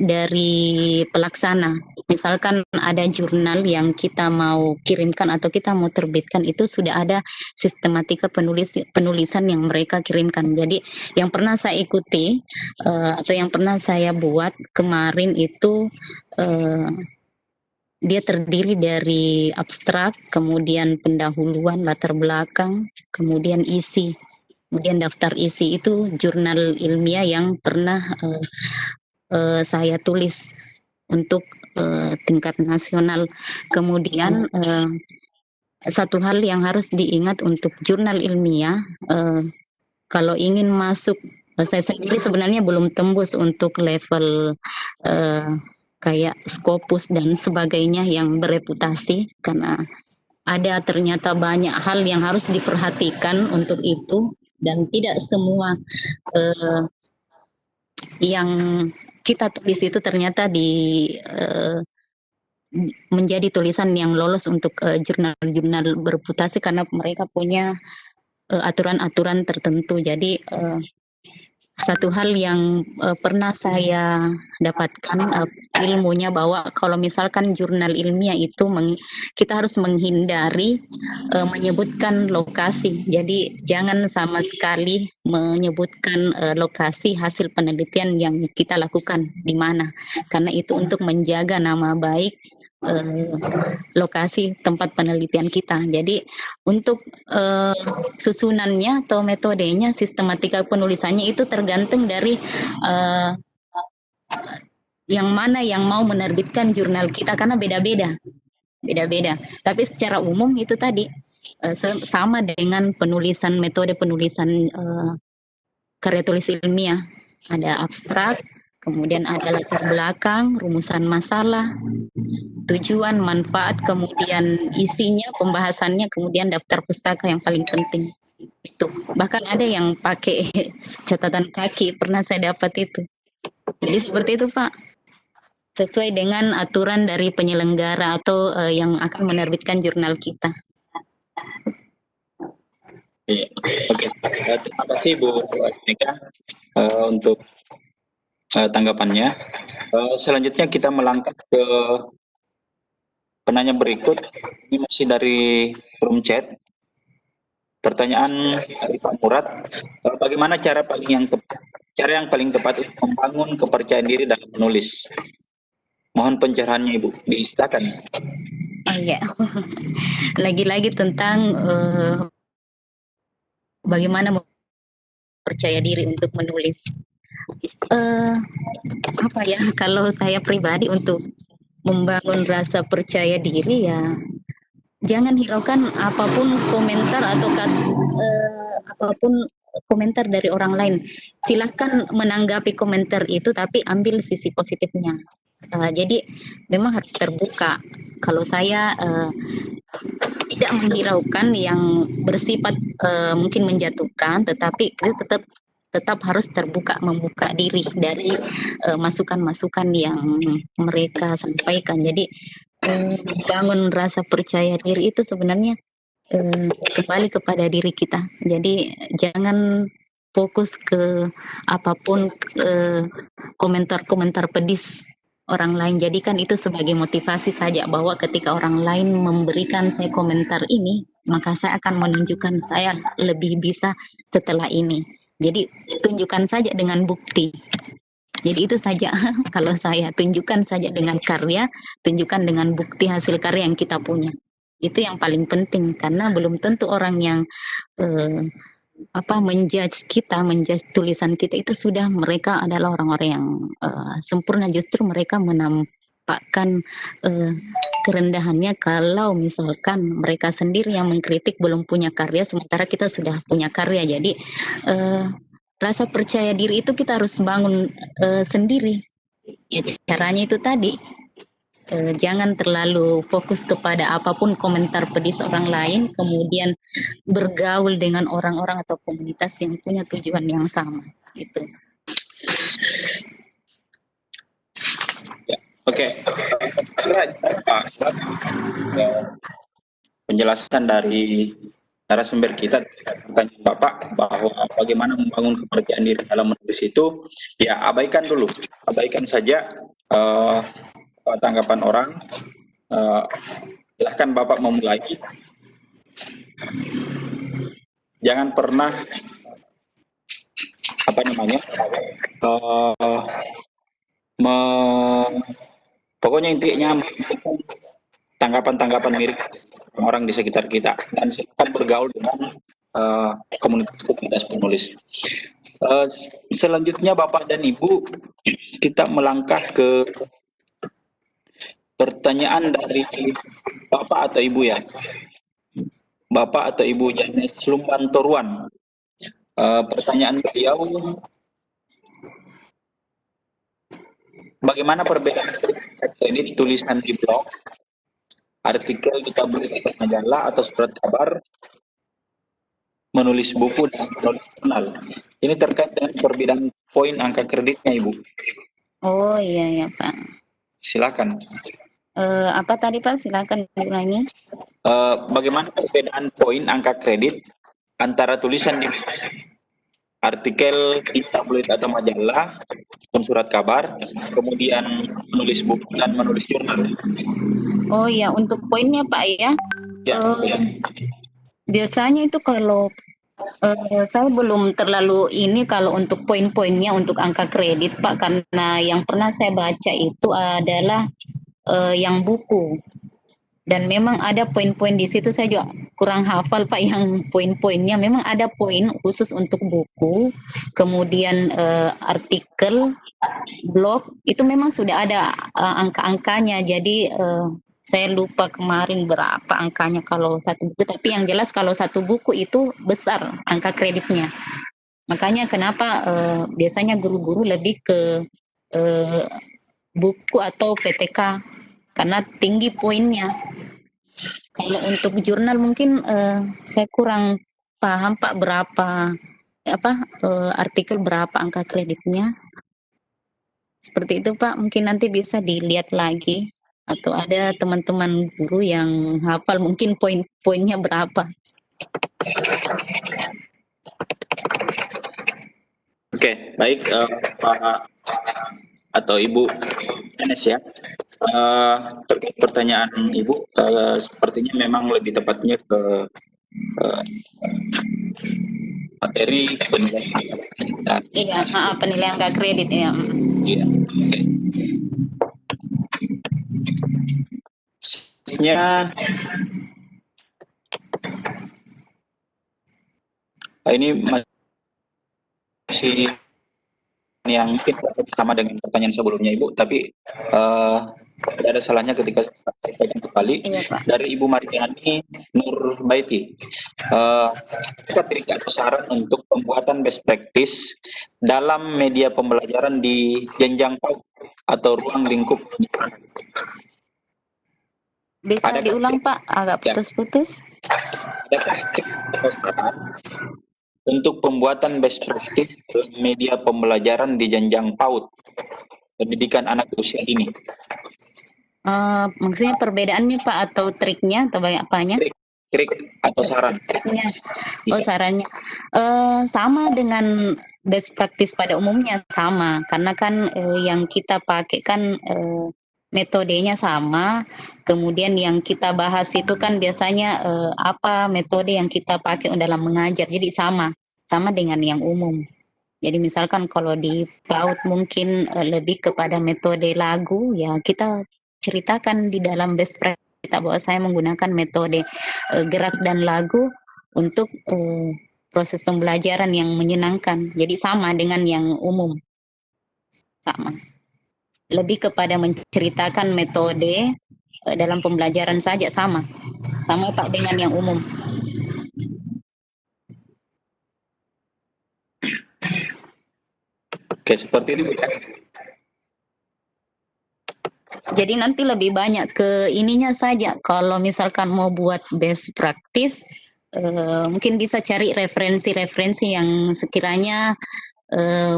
dari pelaksana. Misalkan ada jurnal yang kita mau kirimkan atau kita mau terbitkan, itu sudah ada sistematika penulisan yang mereka kirimkan. Jadi yang pernah saya ikuti atau yang pernah saya buat kemarin itu dia terdiri dari abstrak, kemudian pendahuluan, latar belakang, kemudian isi. Kemudian daftar isi itu jurnal ilmiah yang pernah saya tulis untuk tingkat nasional. Kemudian satu hal yang harus diingat untuk jurnal ilmiah, kalau ingin masuk, saya sendiri sebenarnya belum tembus untuk level kayak Scopus dan sebagainya yang bereputasi, karena ada ternyata banyak hal yang harus diperhatikan untuk itu, dan tidak semua yang kita tulis itu ternyata menjadi tulisan yang lolos untuk jurnal-jurnal bereputasi, karena mereka punya aturan-aturan tertentu. Jadi satu hal yang pernah saya dapatkan ilmunya bahwa kalau misalkan jurnal ilmiah itu kita harus menghindari menyebutkan lokasi. Jadi jangan sama sekali menyebutkan lokasi hasil penelitian yang kita lakukan di mana, karena itu untuk menjaga nama baik lokasi tempat penelitian kita. Jadi untuk susunannya atau metodenya, sistematika penulisannya itu tergantung dari yang mana yang mau menerbitkan jurnal kita, karena beda-beda. Tapi secara umum itu tadi sama dengan penulisan, metode penulisan karya tulis ilmiah. Ada abstrak, kemudian ada latar belakang, rumusan masalah, tujuan, manfaat, kemudian isinya, pembahasannya, kemudian daftar pustaka yang paling penting. Itu. Bahkan ada yang pakai catatan kaki, pernah saya dapat itu. Jadi seperti itu, Pak. Sesuai dengan aturan dari penyelenggara atau yang akan menerbitkan jurnal kita. Oke. Terima kasih Bu Mega untuk tanggapannya. Selanjutnya kita melangkah ke penanya berikut. Ini masih dari room chat. Pertanyaan dari Pak Murad, bagaimana cara yang paling tepat untuk membangun kepercayaan diri dalam menulis? Mohon pencerahannya Ibu, diistakan. Oh iya, lagi-lagi tentang bagaimana percaya diri untuk menulis. Apa ya, kalau saya pribadi untuk membangun rasa percaya diri ya, jangan hiraukan apapun komentar atau apapun komentar dari orang lain. Silahkan menanggapi komentar itu, tapi ambil sisi positifnya. Jadi memang harus terbuka. Kalau saya tidak menghiraukan yang bersifat mungkin menjatuhkan, tetapi kita tetap harus terbuka, membuka diri dari masukan-masukan yang mereka sampaikan. Jadi bangun rasa percaya diri itu sebenarnya kembali kepada diri kita. Jadi jangan fokus ke apapun komentar-komentar pedis orang lain. Jadikan itu sebagai motivasi saja, bahwa ketika orang lain memberikan saya komentar ini, maka saya akan menunjukkan saya lebih bisa setelah ini. Jadi tunjukkan saja dengan bukti. Jadi itu saja. Kalau saya tunjukkan saja dengan karya, tunjukkan dengan bukti hasil karya yang kita punya. Itu yang paling penting, karena belum tentu orang yang menjudge tulisan kita itu sudah mereka adalah orang-orang yang sempurna. Justru mereka menampakkan kerendahannya kalau misalkan mereka sendiri yang mengkritik belum punya karya, sementara kita sudah punya karya. Jadi rasa percaya diri itu kita harus bangun sendiri. Ya, caranya itu tadi, jangan terlalu fokus kepada apapun komentar pedis orang lain, kemudian bergaul dengan orang-orang atau komunitas yang punya tujuan yang sama. Gitu. Ya, oke. Penjelasan dari narasumber kita, pertanyaan Bapak bahwa bagaimana membangun kepercayaan diri dalam menulis itu, ya abaikan saja tanggapan orang. Silahkan Bapak memulai. Jangan pernah pokoknya intinya tanggapan-tanggapan mirip orang di sekitar kita, dan silakan bergaul dengan komunitas penulis. Selanjutnya Bapak dan Ibu, kita melangkah ke pertanyaan dari Bapak atau Ibu ya. Bapak atau Ibu Janes Lumbantoruan. Pertanyaan beliau, bagaimana perbedaan kredit tulisan di blog, artikel di tabloid atau majalah atau surat kabar, menulis buku dan menulis jurnal? Ini terkait dengan perbedaan poin angka kreditnya, Ibu. Oh iya ya Pak. Silakan. Apa tadi Pak? Silakan diulangi. Bagaimana perbedaan poin angka kredit antara tulisan di artikel di tabloid atau majalah, surat kabar, kemudian menulis buku dan menulis jurnal? Oh iya, untuk poinnya Pak ya. Ya, ya. Biasanya itu kalau saya belum terlalu ini kalau untuk poin-poinnya untuk angka kredit Pak, karena yang pernah saya baca itu adalah yang buku. Dan memang ada poin-poin di situ, saya juga kurang hafal Pak yang poin-poinnya. Memang ada poin khusus untuk buku, kemudian artikel, blog, itu memang sudah ada angka-angkanya. Jadi saya lupa kemarin berapa angkanya kalau satu buku, tapi yang jelas kalau satu buku itu besar angka kreditnya. Makanya kenapa biasanya guru-guru lebih ke buku atau PTK karena tinggi poinnya. Kalau untuk jurnal mungkin saya kurang paham Pak berapa artikel berapa angka kreditnya. Seperti itu Pak, mungkin nanti bisa dilihat lagi atau ada teman-teman guru yang hafal mungkin poin-poinnya berapa. Oke, baik Pak atau Ibu Enes ya. Terkait pertanyaan Ibu, sepertinya memang lebih tepatnya ke materi penilaian. Iya, penilaian angka kredit ya. Iya. Oke. Selanjutnya, ini masih yang mungkin sama dengan pertanyaan sebelumnya Ibu, tapi tidak ada salahnya ketika saya sampaikan kembali. Iya, Pak. Dari Ibu Mariani Nurbaiti, kita berikan saran untuk pembuatan best practice dalam media pembelajaran di jenjang PAUD atau ruang lingkup. Bisa Adakah diulang Pak, agak Ya. putus-putus. Adakah tips atau saran untuk pembuatan best practice dalam media pembelajaran di jenjang PAUD, pendidikan anak usia dini? Maksudnya perbedaannya Pak atau triknya atau banyak apanya? Trik atau saran? Triknya. Oh sarannya sama dengan best practice pada umumnya sama, karena kan yang kita pakai kan metodenya sama, kemudian yang kita bahas itu kan biasanya apa metode yang kita pakai dalam mengajar, jadi sama dengan yang umum. Jadi misalkan kalau di PAUD mungkin lebih kepada metode lagu, ya kita ceritakan di dalam best practice kita bahwa saya menggunakan metode gerak dan lagu untuk proses pembelajaran yang menyenangkan. Jadi sama dengan yang umum. Sama. Lebih kepada menceritakan metode dalam pembelajaran saja sama Pak dengan yang umum. Oke, seperti itu ya. Jadi nanti lebih banyak ke ininya saja. Kalau misalkan mau buat best practice, mungkin bisa cari referensi-referensi yang sekiranya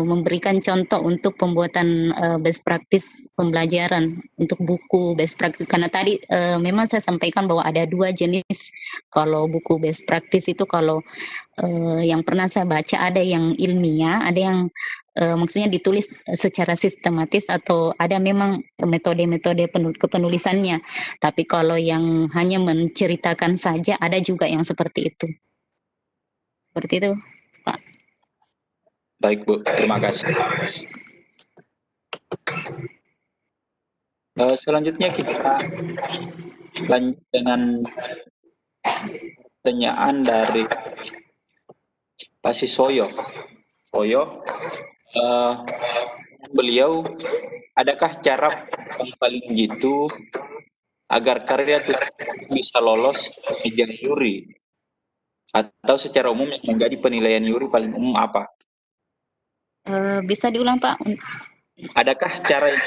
memberikan contoh untuk pembuatan best practice pembelajaran untuk buku best practice. Karena tadi memang saya sampaikan bahwa ada dua jenis. Kalau buku best practice itu kalau yang pernah saya baca ada yang ilmiah, ada yang maksudnya ditulis secara sistematis atau ada memang metode-metode kepenulisannya. Tapi kalau yang hanya menceritakan saja ada juga yang seperti itu. Seperti itu, Pak. Baik Bu, terima kasih. Selanjutnya kita lanjut dengan pertanyaan dari Pak Sisoyo. Beliau, adakah cara yang paling jitu agar karya itu bisa lolos meja juri, atau secara umum yang menjadi penilaian juri paling umum apa? Bisa diulang Pak? Adakah cara yang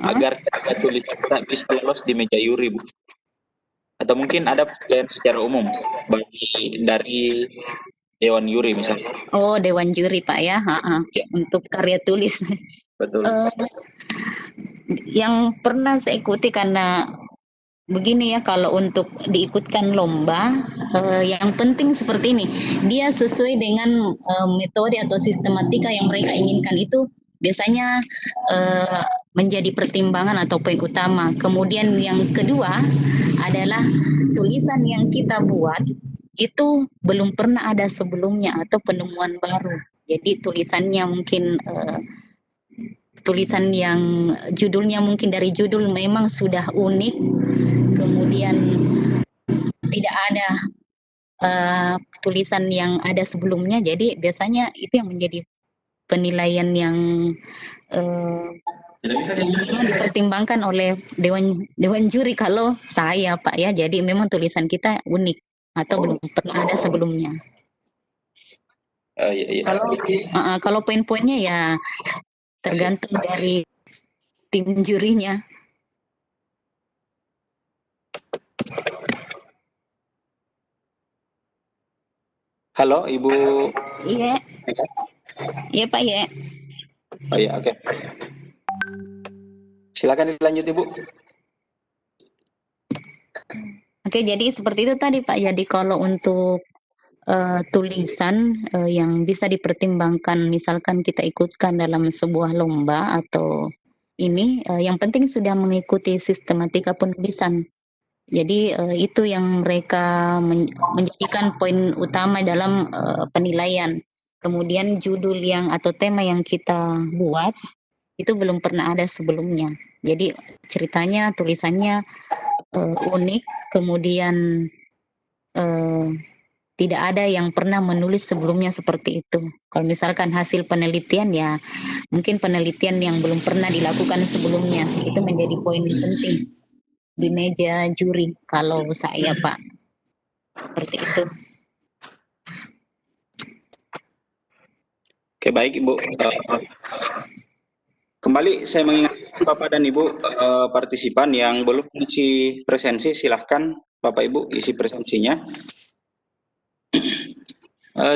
agar karya tulis kita bisa lolos di meja juri, Bu? Atau mungkin ada penilaian secara umum dari Dewan Juri misalnya? Oh, Dewan Juri Pak ya, Ya. untuk karya tulis. Betul. Yang pernah saya ikuti, karena begini ya, kalau untuk diikutkan lomba, yang penting seperti ini, dia sesuai dengan metode atau sistematika yang mereka inginkan, itu biasanya menjadi pertimbangan atau poin utama. Kemudian yang kedua adalah tulisan yang kita buat itu belum pernah ada sebelumnya atau penemuan baru. Jadi tulisannya mungkin tulisan yang judulnya mungkin dari judul memang sudah unik, kemudian tidak ada tulisan yang ada sebelumnya. Jadi biasanya itu yang menjadi penilaian yang memang dipertimbangkan oleh dewan juri kalau saya Pak ya. Jadi memang tulisan kita unik atau belum pernah ada sebelumnya. Iya. Kalau poin-poinnya ya tergantung dari tim jurinya. Halo Ibu. Iya. Iya Pak ya. Oh iya, oke. Silakan dilanjut Ibu. Oke, jadi seperti itu tadi Pak. Jadi kalau untuk tulisan yang bisa dipertimbangkan, misalkan kita ikutkan dalam sebuah lomba atau ini, yang penting sudah mengikuti sistematika penulisan. Jadi itu yang mereka menjadikan poin utama dalam penilaian. Kemudian judul yang atau tema yang kita buat itu belum pernah ada sebelumnya. Jadi ceritanya, tulisannya unik, kemudian tidak ada yang pernah menulis sebelumnya seperti itu. Kalau misalkan hasil penelitian ya mungkin penelitian yang belum pernah dilakukan sebelumnya, itu menjadi poin penting di meja juri kalau saya Pak. Seperti itu. Oke, baik Ibu. Kembali saya mengingatkan Bapak dan Ibu partisipan yang belum isi presensi, silahkan Bapak Ibu isi presensinya.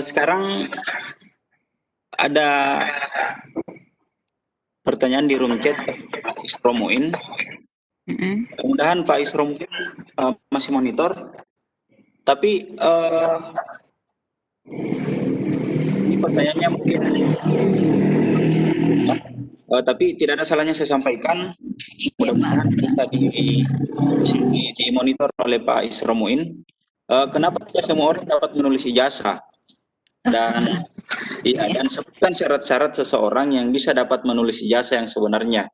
Sekarang ada pertanyaan di room chat Pak Isromuin. Mudah-mudahan Pak Isromuin masih monitor. Tapi ini pertanyaannya mungkin tapi tidak ada salahnya saya sampaikan. Mudah-mudahan bisa dimonitor oleh Pak Isromuin. Kenapa tidak semua orang dapat menulis ijazah? Dan dan sebutkan syarat-syarat seseorang yang bisa dapat menulis ijazah yang sebenarnya.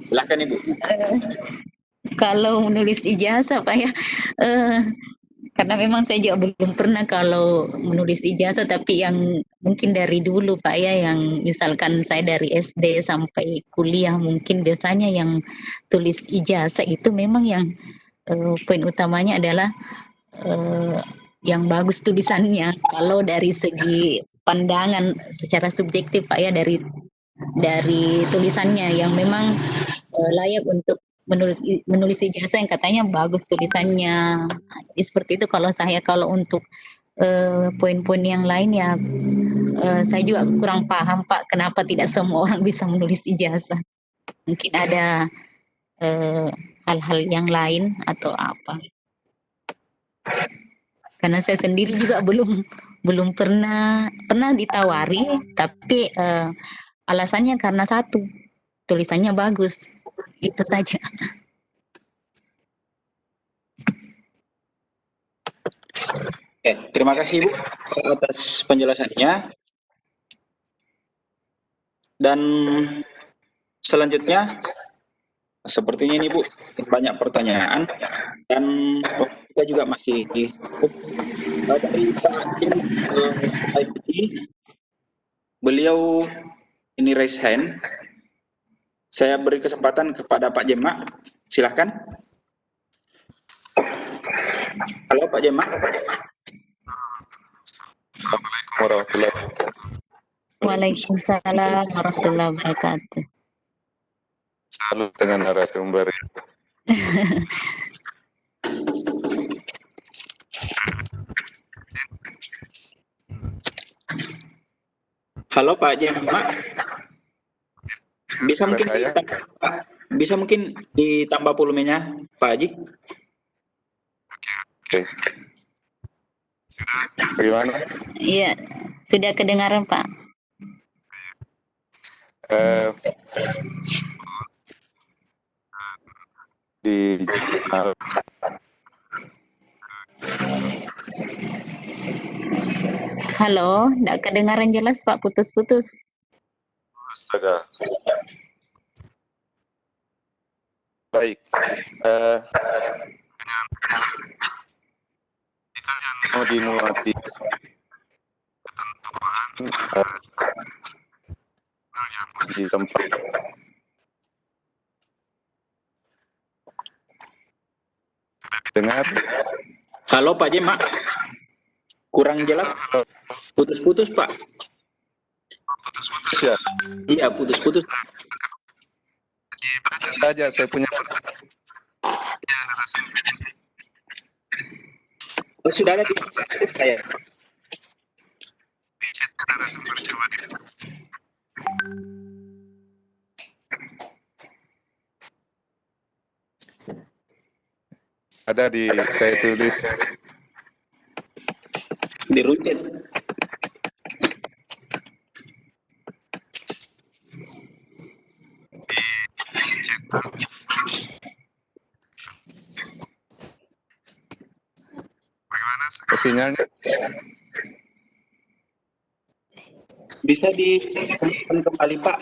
Silakan Ibu. Kalau menulis ijazah Pak ya, karena memang saya juga belum pernah kalau menulis ijazah, tapi yang mungkin dari dulu Pak ya, yang misalkan saya dari SD sampai kuliah, mungkin biasanya yang tulis ijazah itu memang yang poin utamanya adalah yang bagus tulisannya. Kalau dari segi pandangan secara subjektif Pak ya, dari tulisannya yang memang layak untuk menulis ijazah yang katanya bagus tulisannya. Jadi seperti itu kalau saya. Kalau untuk poin-poin yang lain ya saya juga kurang paham Pak, kenapa tidak semua orang bisa menulis ijazah. Mungkin ada hal-hal yang lain atau apa. Karena saya sendiri juga belum pernah ditawari, tapi alasannya karena satu, tulisannya bagus. Itu saja. Oke, terima kasih Ibu atas penjelasannya. Dan selanjutnya, sepertinya ini Bu banyak pertanyaan dan kita juga masih Dari Pak Jem IT, beliau ini raise hand. Saya beri kesempatan kepada Pak Jemak. Silahkan. Halo Pak Jemak. Warahmatullahi Waalaikumsalam warahmatullahi wabarakatuh. Salut dengan narasumber. Halo Pak Jemak. Bisa mungkin ditambah volumenya Pak Haji. Oke. Bagaimana? Iya, sudah kedengaran Pak. Di jurnal Halo, tidak kedengaran jelas Pak, putus-putus. astaga. Baik. Mau dimuat di tempat dengar. Halo Pak Jemak. Kurang jelas. Putus-putus Pak. Ya, Iya, putus-putus. saja saya punya Oh, sudah ada di saya. ada di saya tulis Di Runcet. sinyalnya. Bisa dituliskan kembali Pak.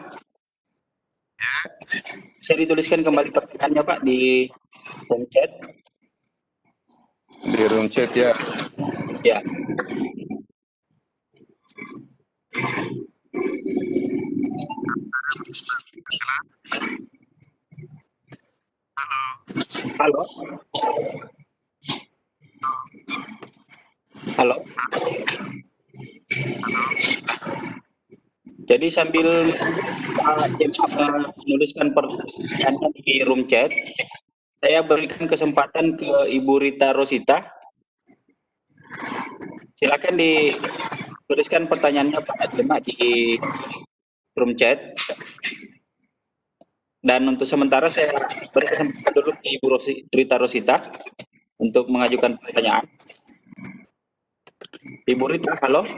Bisa dituliskan kembali pertanyaannya Pak di chat. Di room chat ya. Ya. Halo. Halo. Jadi sambil menuliskan pertanyaan di room chat, saya berikan kesempatan ke Ibu Rita Rosita. Silakan dituliskan pertanyaannya Pak Jemak di room chat. Dan untuk sementara saya beri kesempatan dulu ke Ibu Rita Rosita untuk mengajukan pertanyaan. Ibu Rita, halo.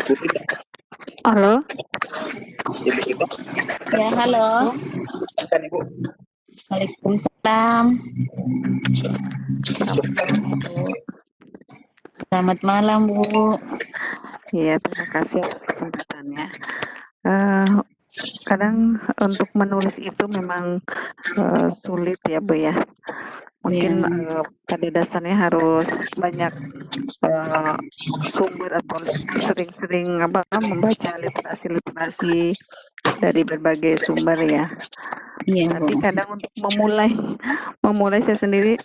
Ibu Rita. Halo. Ibu Rita. Ya, halo. Ibu. Waalaikumsalam. Selamat malam, Bu. Iya, terima kasih atas kesempatannya. Kadang untuk menulis itu memang sulit ya, Bu ya. Mungkin pada dasarnya harus banyak sumber atau sering-sering membaca literasi dari berbagai sumber ya. Iya, Tapi kadang untuk memulai saya sendiri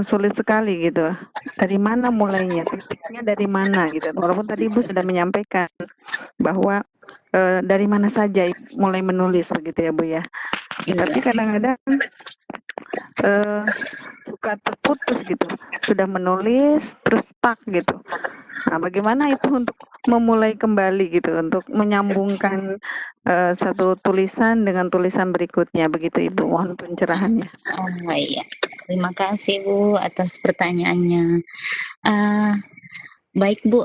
sulit sekali gitu. Dari mana mulainya? Titiknya dari mana gitu. Walaupun tadi Ibu sudah menyampaikan bahwa dari mana saja mulai menulis begitu ya Bu ya. Tapi kadang-kadang suka terputus gitu. Sudah menulis terus stuck gitu. Nah, bagaimana itu untuk memulai kembali gitu, untuk menyambungkan satu tulisan dengan tulisan berikutnya begitu Ibu. Mohon pencerahannya. Oh iya, terima kasih Bu atas pertanyaannya. Baik Bu,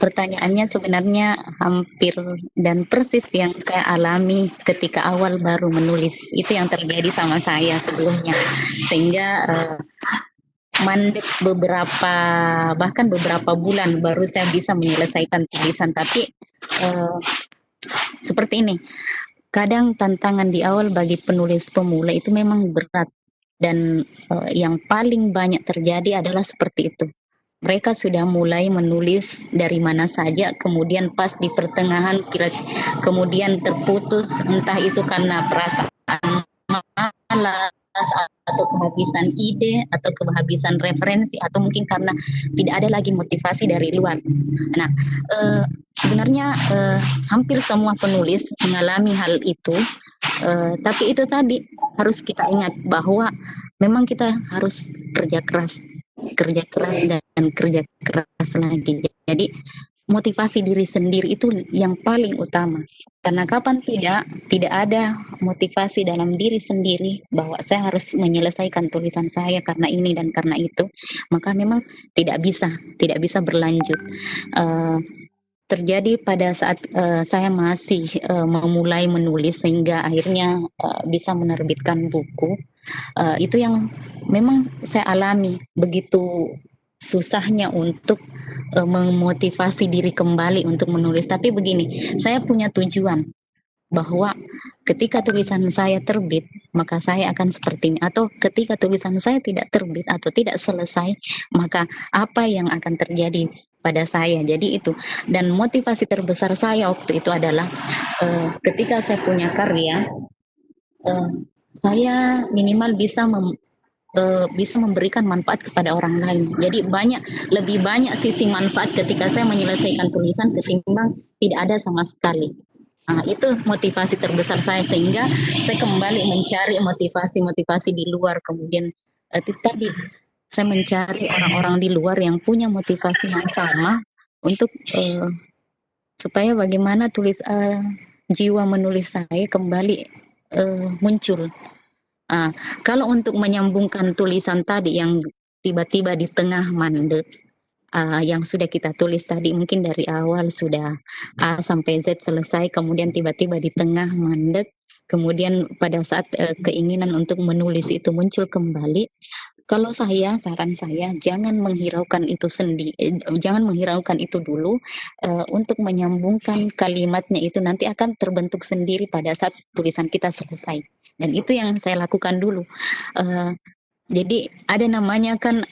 pertanyaannya sebenarnya hampir dan persis yang saya alami ketika awal baru menulis. Itu yang terjadi sama saya sebelumnya, sehingga mandek bahkan beberapa bulan baru saya bisa menyelesaikan tulisan. Tapi seperti ini, kadang tantangan di awal bagi penulis pemula itu memang berat. Dan yang paling banyak terjadi adalah seperti itu. Mereka sudah mulai menulis dari mana saja, kemudian pas di pertengahan kemudian terputus, entah itu karena perasaan malas atau kehabisan ide atau kehabisan referensi atau mungkin karena tidak ada lagi motivasi dari luar. Nah, sebenarnya hampir semua penulis mengalami hal itu, tapi itu tadi harus kita ingat bahwa memang kita harus kerja keras dan kerja keras lagi. Jadi motivasi diri sendiri itu yang paling utama. Karena kapan tidak ada motivasi dalam diri sendiri bahwa saya harus menyelesaikan tulisan saya karena ini dan karena itu, maka memang tidak bisa berlanjut. Terjadi pada saat saya masih memulai menulis sehingga akhirnya bisa menerbitkan buku. Itu yang memang saya alami, begitu susahnya untuk memotivasi diri kembali untuk menulis. Tapi begini, saya punya tujuan bahwa ketika tulisan saya terbit, maka saya akan seperti ini. Atau ketika tulisan saya tidak terbit atau tidak selesai, maka apa yang akan terjadi pada saya. Jadi itu. Dan motivasi terbesar saya waktu itu adalah ketika saya punya karya, saya minimal bisa memberikan manfaat kepada orang lain. Jadi lebih banyak sisi manfaat ketika saya menyelesaikan tulisan ketimbang tidak ada sama sekali. Nah, itu motivasi terbesar saya, sehingga saya kembali mencari motivasi di luar. Kemudian tadi saya mencari orang-orang di luar yang punya motivasi yang sama untuk supaya bagaimana jiwa menulis saya kembali muncul. Kalau untuk menyambungkan tulisan tadi yang tiba-tiba di tengah mandek, yang sudah kita tulis tadi mungkin dari awal sudah A sampai Z selesai, kemudian tiba-tiba di tengah mandek, kemudian pada saat keinginan untuk menulis itu muncul kembali. Kalau saran saya jangan menghiraukan itu jangan menghiraukan itu dulu. Untuk menyambungkan kalimatnya itu nanti akan terbentuk sendiri pada saat tulisan kita selesai. Dan itu yang saya lakukan dulu. Jadi ada namanya kan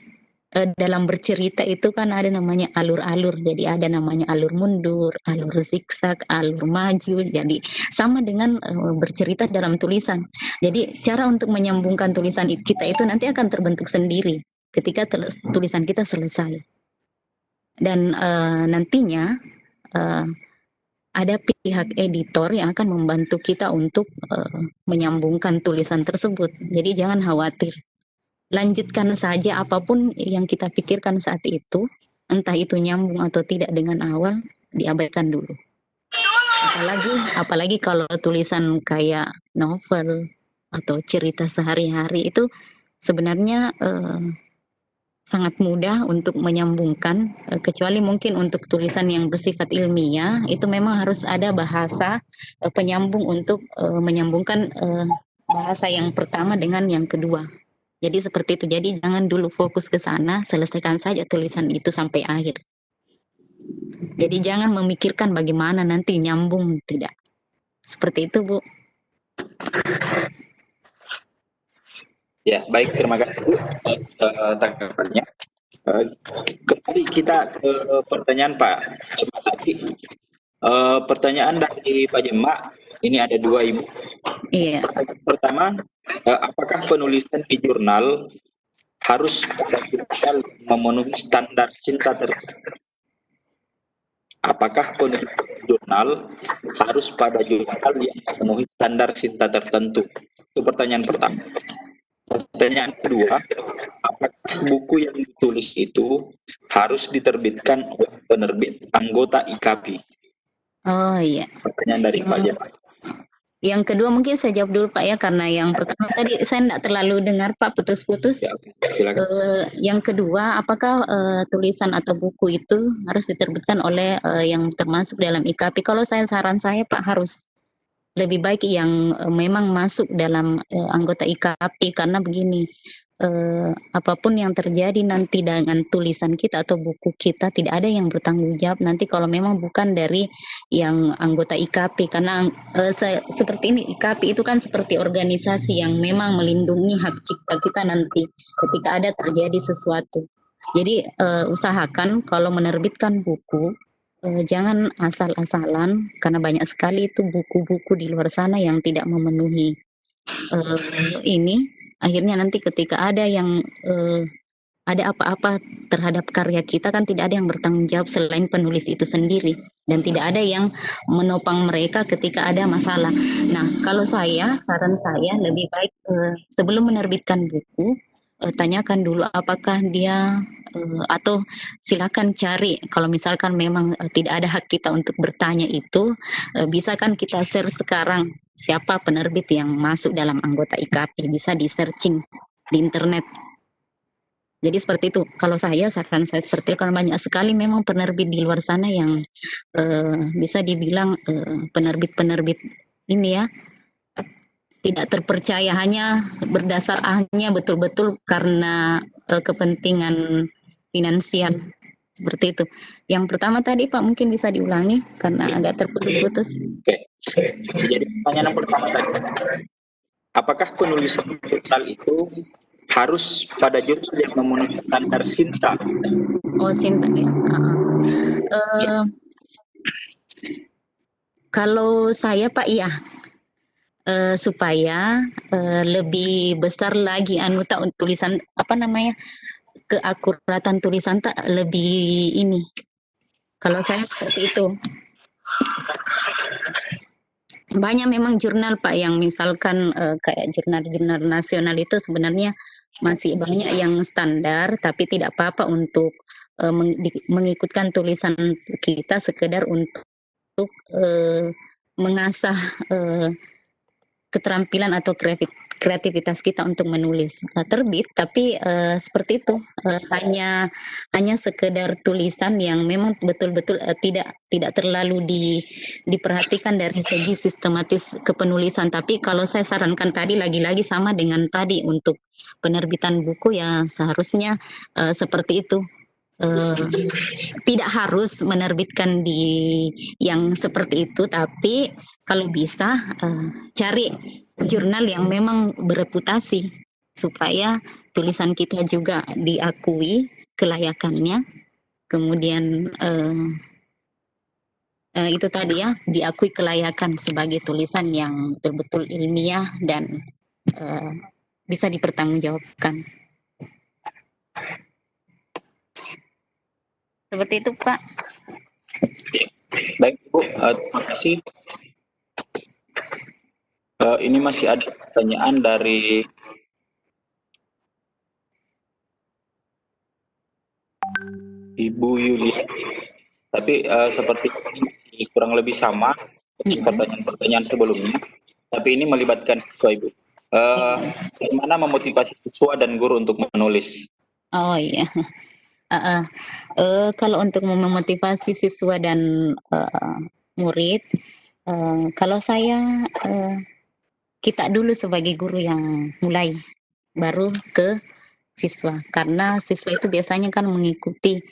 dalam bercerita itu kan ada namanya alur-alur. Jadi ada namanya alur mundur, alur zigzag, alur maju. Jadi sama dengan bercerita dalam tulisan. Jadi cara untuk menyambungkan tulisan kita itu nanti akan terbentuk sendiri ketika tulisan kita selesai. Dan nantinya ada pihak editor yang akan membantu kita untuk menyambungkan tulisan tersebut. Jadi jangan khawatir. Lanjutkan saja apapun yang kita pikirkan saat itu, entah itu nyambung atau tidak dengan awal, diabaikan dulu. Apalagi kalau tulisan kayak novel atau cerita sehari-hari itu sebenarnya sangat mudah untuk menyambungkan, kecuali mungkin untuk tulisan yang bersifat ilmiah itu memang harus ada bahasa penyambung untuk menyambungkan bahasa yang pertama dengan yang kedua. Jadi seperti itu. Jadi jangan dulu fokus ke sana, selesaikan saja tulisan itu sampai akhir. Jadi jangan memikirkan bagaimana nanti nyambung, tidak. Seperti itu, Bu. Ya, baik, terima kasih Bu atas tanggapannya. Kembali kita ke pertanyaan Pak Jema tadi. Pertanyaan dari Pak Jema, ini ada dua Ibu. Iya. Pertama, apakah penulisan di jurnal harus memenuhi standar cinta tertentu? Apakah penulisan di jurnal harus pada jurnal yang memenuhi standar cinta tertentu? Itu pertanyaan pertama. Pertanyaan kedua, apakah buku yang ditulis itu harus diterbitkan oleh penerbit anggota IKAPI? Oh iya. Pertanyaan dari Pak Jema. Yang kedua mungkin saya jawab dulu Pak ya, karena yang pertama tadi saya tidak terlalu dengar Pak, putus-putus. Ya, silakan. Yang kedua, apakah tulisan atau buku itu harus diterbitkan oleh yang termasuk dalam IKAPI? Kalau saran saya Pak harus. lebih baik yang memang masuk dalam anggota IKP, karena begini, apapun yang terjadi nanti dengan tulisan kita atau buku kita, tidak ada yang bertanggung jawab nanti kalau memang bukan dari yang anggota IKP, karena seperti ini, IKP itu kan seperti organisasi yang memang melindungi hak cipta kita nanti ketika ada terjadi sesuatu. Jadi usahakan kalau menerbitkan buku, jangan asal-asalan, karena banyak sekali itu buku-buku di luar sana yang tidak memenuhi ini. Akhirnya nanti ketika ada yang ada apa-apa terhadap karya kita, kan tidak ada yang bertanggung jawab selain penulis itu sendiri, dan tidak ada yang menopang mereka ketika ada masalah. Nah, kalau saran saya lebih baik sebelum menerbitkan buku, tanyakan dulu apakah dia atau silakan cari, kalau misalkan memang tidak ada hak kita untuk bertanya itu, bisa kan kita share sekarang siapa penerbit yang masuk dalam anggota IKP, bisa di searching di internet. Jadi seperti itu. Kalau saran saya seperti itu, karena banyak sekali memang penerbit di luar sana yang bisa dibilang penerbit-penerbit ini ya, tidak terpercaya, hanya betul-betul karena kepentingan finansial, seperti itu. Yang pertama tadi Pak mungkin bisa diulangi karena agak terputus-putus. Oke. Jadi pertanyaan yang pertama tadi, apakah penulisan jurnal itu harus pada jurnal yang memenuhi standar SINTA? Oh, SINTA ya. Kalau saya Pak, iya. Supaya lebih besar lagi tulisan apa namanya, keakuratan tulisan tak lebih ini. Kalau saya seperti itu. Banyak memang jurnal Pak yang misalkan kayak jurnal-jurnal nasional itu sebenarnya masih banyak yang standar, tapi tidak apa-apa untuk mengikutkan tulisan kita sekedar untuk mengasah keterampilan atau kreativitas kita untuk menulis. Terbit, tapi seperti itu, hanya sekedar tulisan yang memang betul-betul tidak terlalu diperhatikan dari segi sistematis kepenulisan. Tapi kalau saya sarankan tadi, lagi-lagi sama dengan tadi untuk penerbitan buku ya seharusnya seperti itu. Tidak harus menerbitkan di yang seperti itu, tapi kalau bisa cari jurnal yang memang bereputasi supaya tulisan kita juga diakui kelayakannya, kemudian itu tadi ya, diakui kelayakan sebagai tulisan yang betul-betul ilmiah dan bisa dipertanggungjawabkan. Seperti itu Pak. Baik Bu, terima kasih. Ini masih ada pertanyaan dari Ibu Yulia, tapi seperti ini kurang lebih sama seperti pertanyaan-pertanyaan sebelumnya, tapi ini melibatkan siswa Ibu. Bagaimana memotivasi siswa dan guru untuk menulis? Oh iya. Kalau untuk memotivasi siswa dan murid, kalau saya kita dulu sebagai guru yang mulai, baru ke siswa, karena siswa itu biasanya kan mengikuti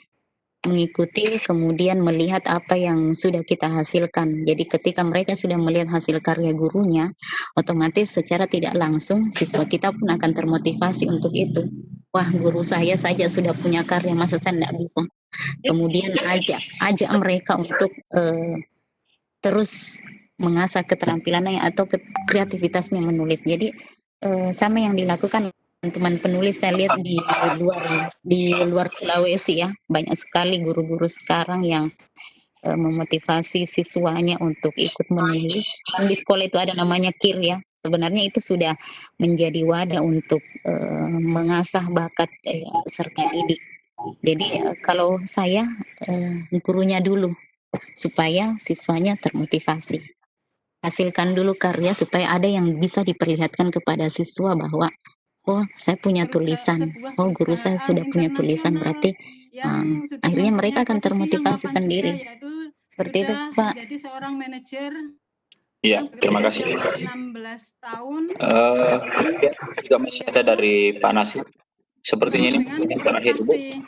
kemudian melihat apa yang sudah kita hasilkan. Jadi ketika mereka sudah melihat hasil karya gurunya, otomatis secara tidak langsung siswa kita pun akan termotivasi untuk itu. Wah, guru saya saja sudah punya karya, masa saya tidak bisa? Kemudian ajak mereka untuk terus mengasah keterampilannya atau kreativitasnya menulis. Jadi sama yang dilakukan teman penulis, saya lihat di luar Sulawesi ya, banyak sekali guru-guru sekarang yang memotivasi siswanya untuk ikut menulis. Di sekolah itu ada namanya KIR ya. Sebenarnya itu sudah menjadi wadah untuk mengasah bakat peserta didik. Jadi kalau saya gurunya dulu supaya siswanya termotivasi. Hasilkan dulu karya supaya ada yang bisa diperlihatkan kepada siswa bahwa oh saya punya tulisan, oh guru saya sudah punya tulisan, berarti akhirnya mereka akan termotivasi sendiri. Seperti itu Pak. Jadi seorang manajer Iya, yang terima bekerja kasih. selama 16 tahun Juga masih ada dari Pak Nasir. Sepertinya ini dengan yang terakhir, Bu. prestasi.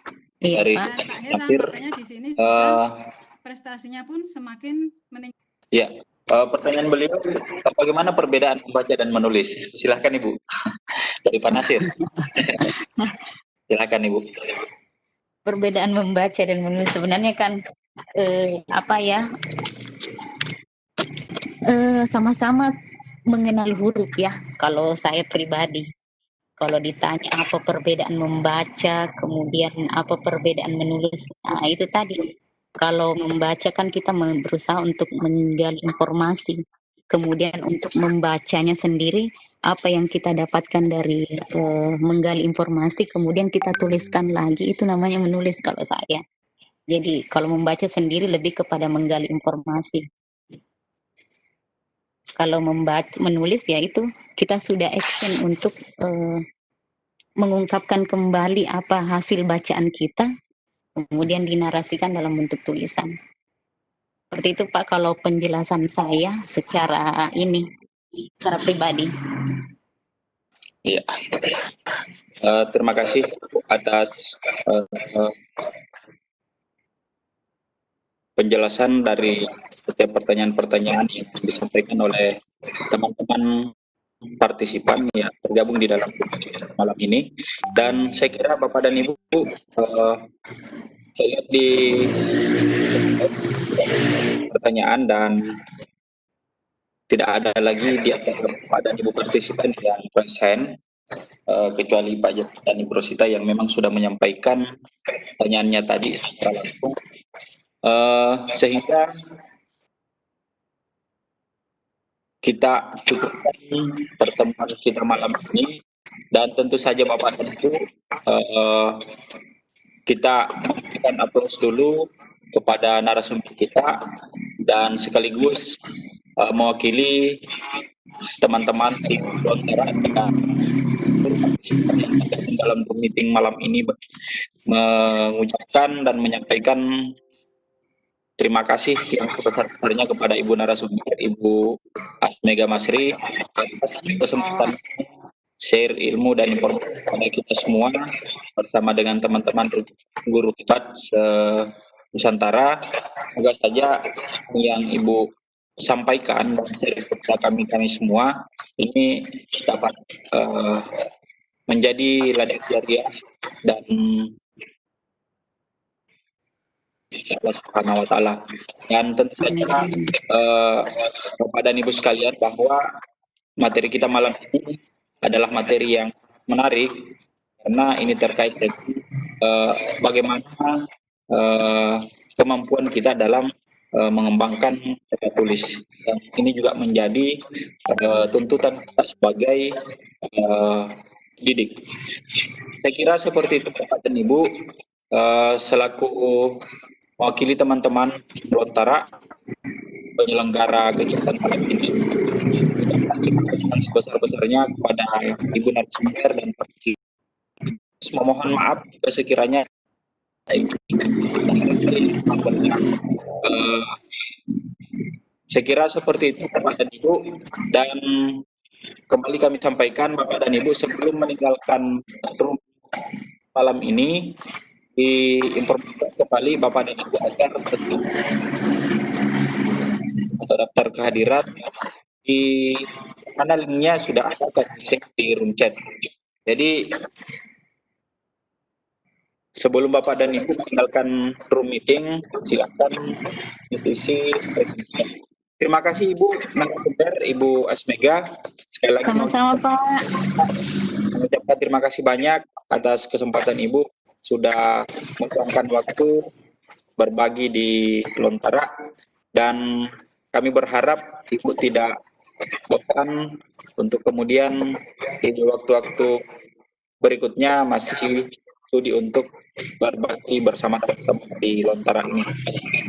Iya, Dari Pak. Dan tak heran Nasir. makanya di sini juga Eh, prestasinya pun semakin meningkat. ya, pertanyaan beliau, bagaimana perbedaan membaca dan menulis? Silahkan Ibu. Dari Pak Nasir. Silahkan Ibu. Perbedaan membaca dan menulis sebenarnya kan apa ya? Sama-sama mengenal huruf ya. Kalau saya pribadi, kalau ditanya apa perbedaan membaca, kemudian apa perbedaan menulis, nah itu tadi. Kalau membaca kan kita berusaha untuk menggali informasi, kemudian untuk membacanya sendiri apa yang kita dapatkan dari menggali informasi, kemudian kita tuliskan lagi, itu namanya menulis kalau saya. Jadi kalau membaca sendiri lebih kepada menggali informasi. Kalau menulis ya itu kita sudah action untuk mengungkapkan kembali apa hasil bacaan kita, kemudian dinarasikan dalam bentuk tulisan. Seperti itu Pak kalau penjelasan saya secara pribadi. Iya. Terima kasih atas penjelasan dari setiap pertanyaan-pertanyaan yang disampaikan oleh teman-teman partisipan yang tergabung di dalam malam ini. Dan saya kira Bapak dan Ibu, saya lihat di pertanyaan dan tidak ada lagi di antara Bapak dan Ibu partisipan yang present, kecuali Pak Jati dan Ibu Rosita yang memang sudah menyampaikan pertanyaannya tadi secara langsung, sehingga kita cukupkan pertemuan kita malam ini, dan tentu saja Bapak dan Ibu, kita memberikan aplaus dulu kepada narasumber kita dan sekaligus mewakili teman-teman di Lontara dalam meeting malam ini mengucapkan dan menyampaikan terima kasih yang sebesar-besarnya kepada Ibu narasumber, Ibu Asmega Masri, atas kesempatan share ilmu dan informasi kepada kita semua bersama dengan teman-teman guru hebat se-Nusantara. Semoga saja yang Ibu sampaikan dan share kepada kami semua ini dapat menjadi ladang jariah dan Allah Subhanahu wa Ta'ala. Dan tentu saja Bapak dan Ibu sekalian, bahwa materi kita malam ini adalah materi yang menarik karena ini terkait dengan bagaimana kemampuan kita dalam mengembangkan tulis. Dan ini juga menjadi tuntutan kita sebagai didik. Saya kira seperti itu Bapak dan Ibu, selaku mewakili teman-teman di Lontara penyelenggara kegiatan malam ini, sebesar-besarnya kepada Ibu narasumber dan memohon maaf jika sekiranya saya kira seperti itu Bapak dan Ibu. Dan kembali kami sampaikan Bapak dan Ibu, sebelum meninggalkan room malam ini, diinformasikan kembali Bapak dan Ibu agar atau daftar kehadiran di mana linknya sudah ada di room chat. Jadi sebelum Bapak dan Ibu meninggalkan room meeting, silakan isi. Terima kasih Ibu narasumber, Ibu Asmega. Sekali lagi Sama-sama Pak. mengucapkan terima kasih banyak atas kesempatan Ibu sudah meluangkan waktu berbagi di Lontara, dan kami berharap Ibu tidak bosan untuk kemudian di waktu-waktu berikutnya masih studi untuk berbagi bersama teman-teman di Lontara ini.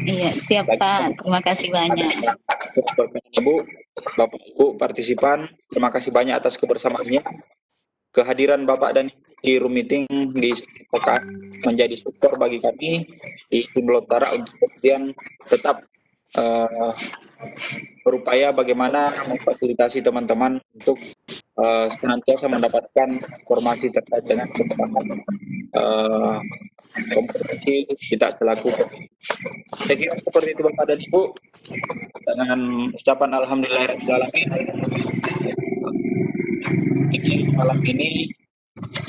Iya, siap Pak. Terima kasih banyak. Ibu, Bapak Ibu partisipan, terima kasih banyak atas kebersamaannya. Kehadiran Bapak dan di room meeting di pekan menjadi support bagi kami di tim Lontara untuk kemudian tetap berupaya bagaimana memfasilitasi teman-teman untuk senantiasa mendapatkan informasi terkait dengan kompetisi kita selaku. Saya kira seperti itu Bapak dan Ibu. Dengan ucapan alhamdulillahirrahmanirrahim, malam ini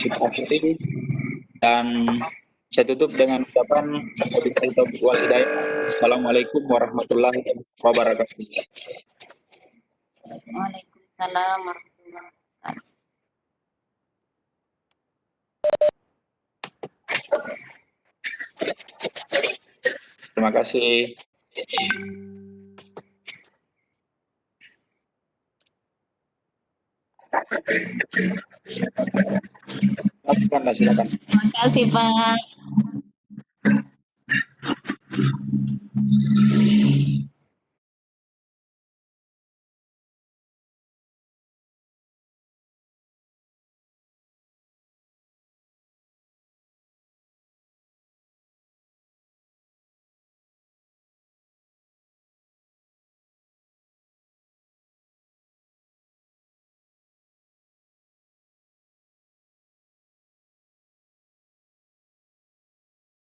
kita akhiri dan saya tutup dengan ucapan Assalamualaikum warahmatullahi wabarakatuh. Waalaikumsalam warahmatullahi wabarakatuh. Terima kasih. Silakan. Terima kasih Pak.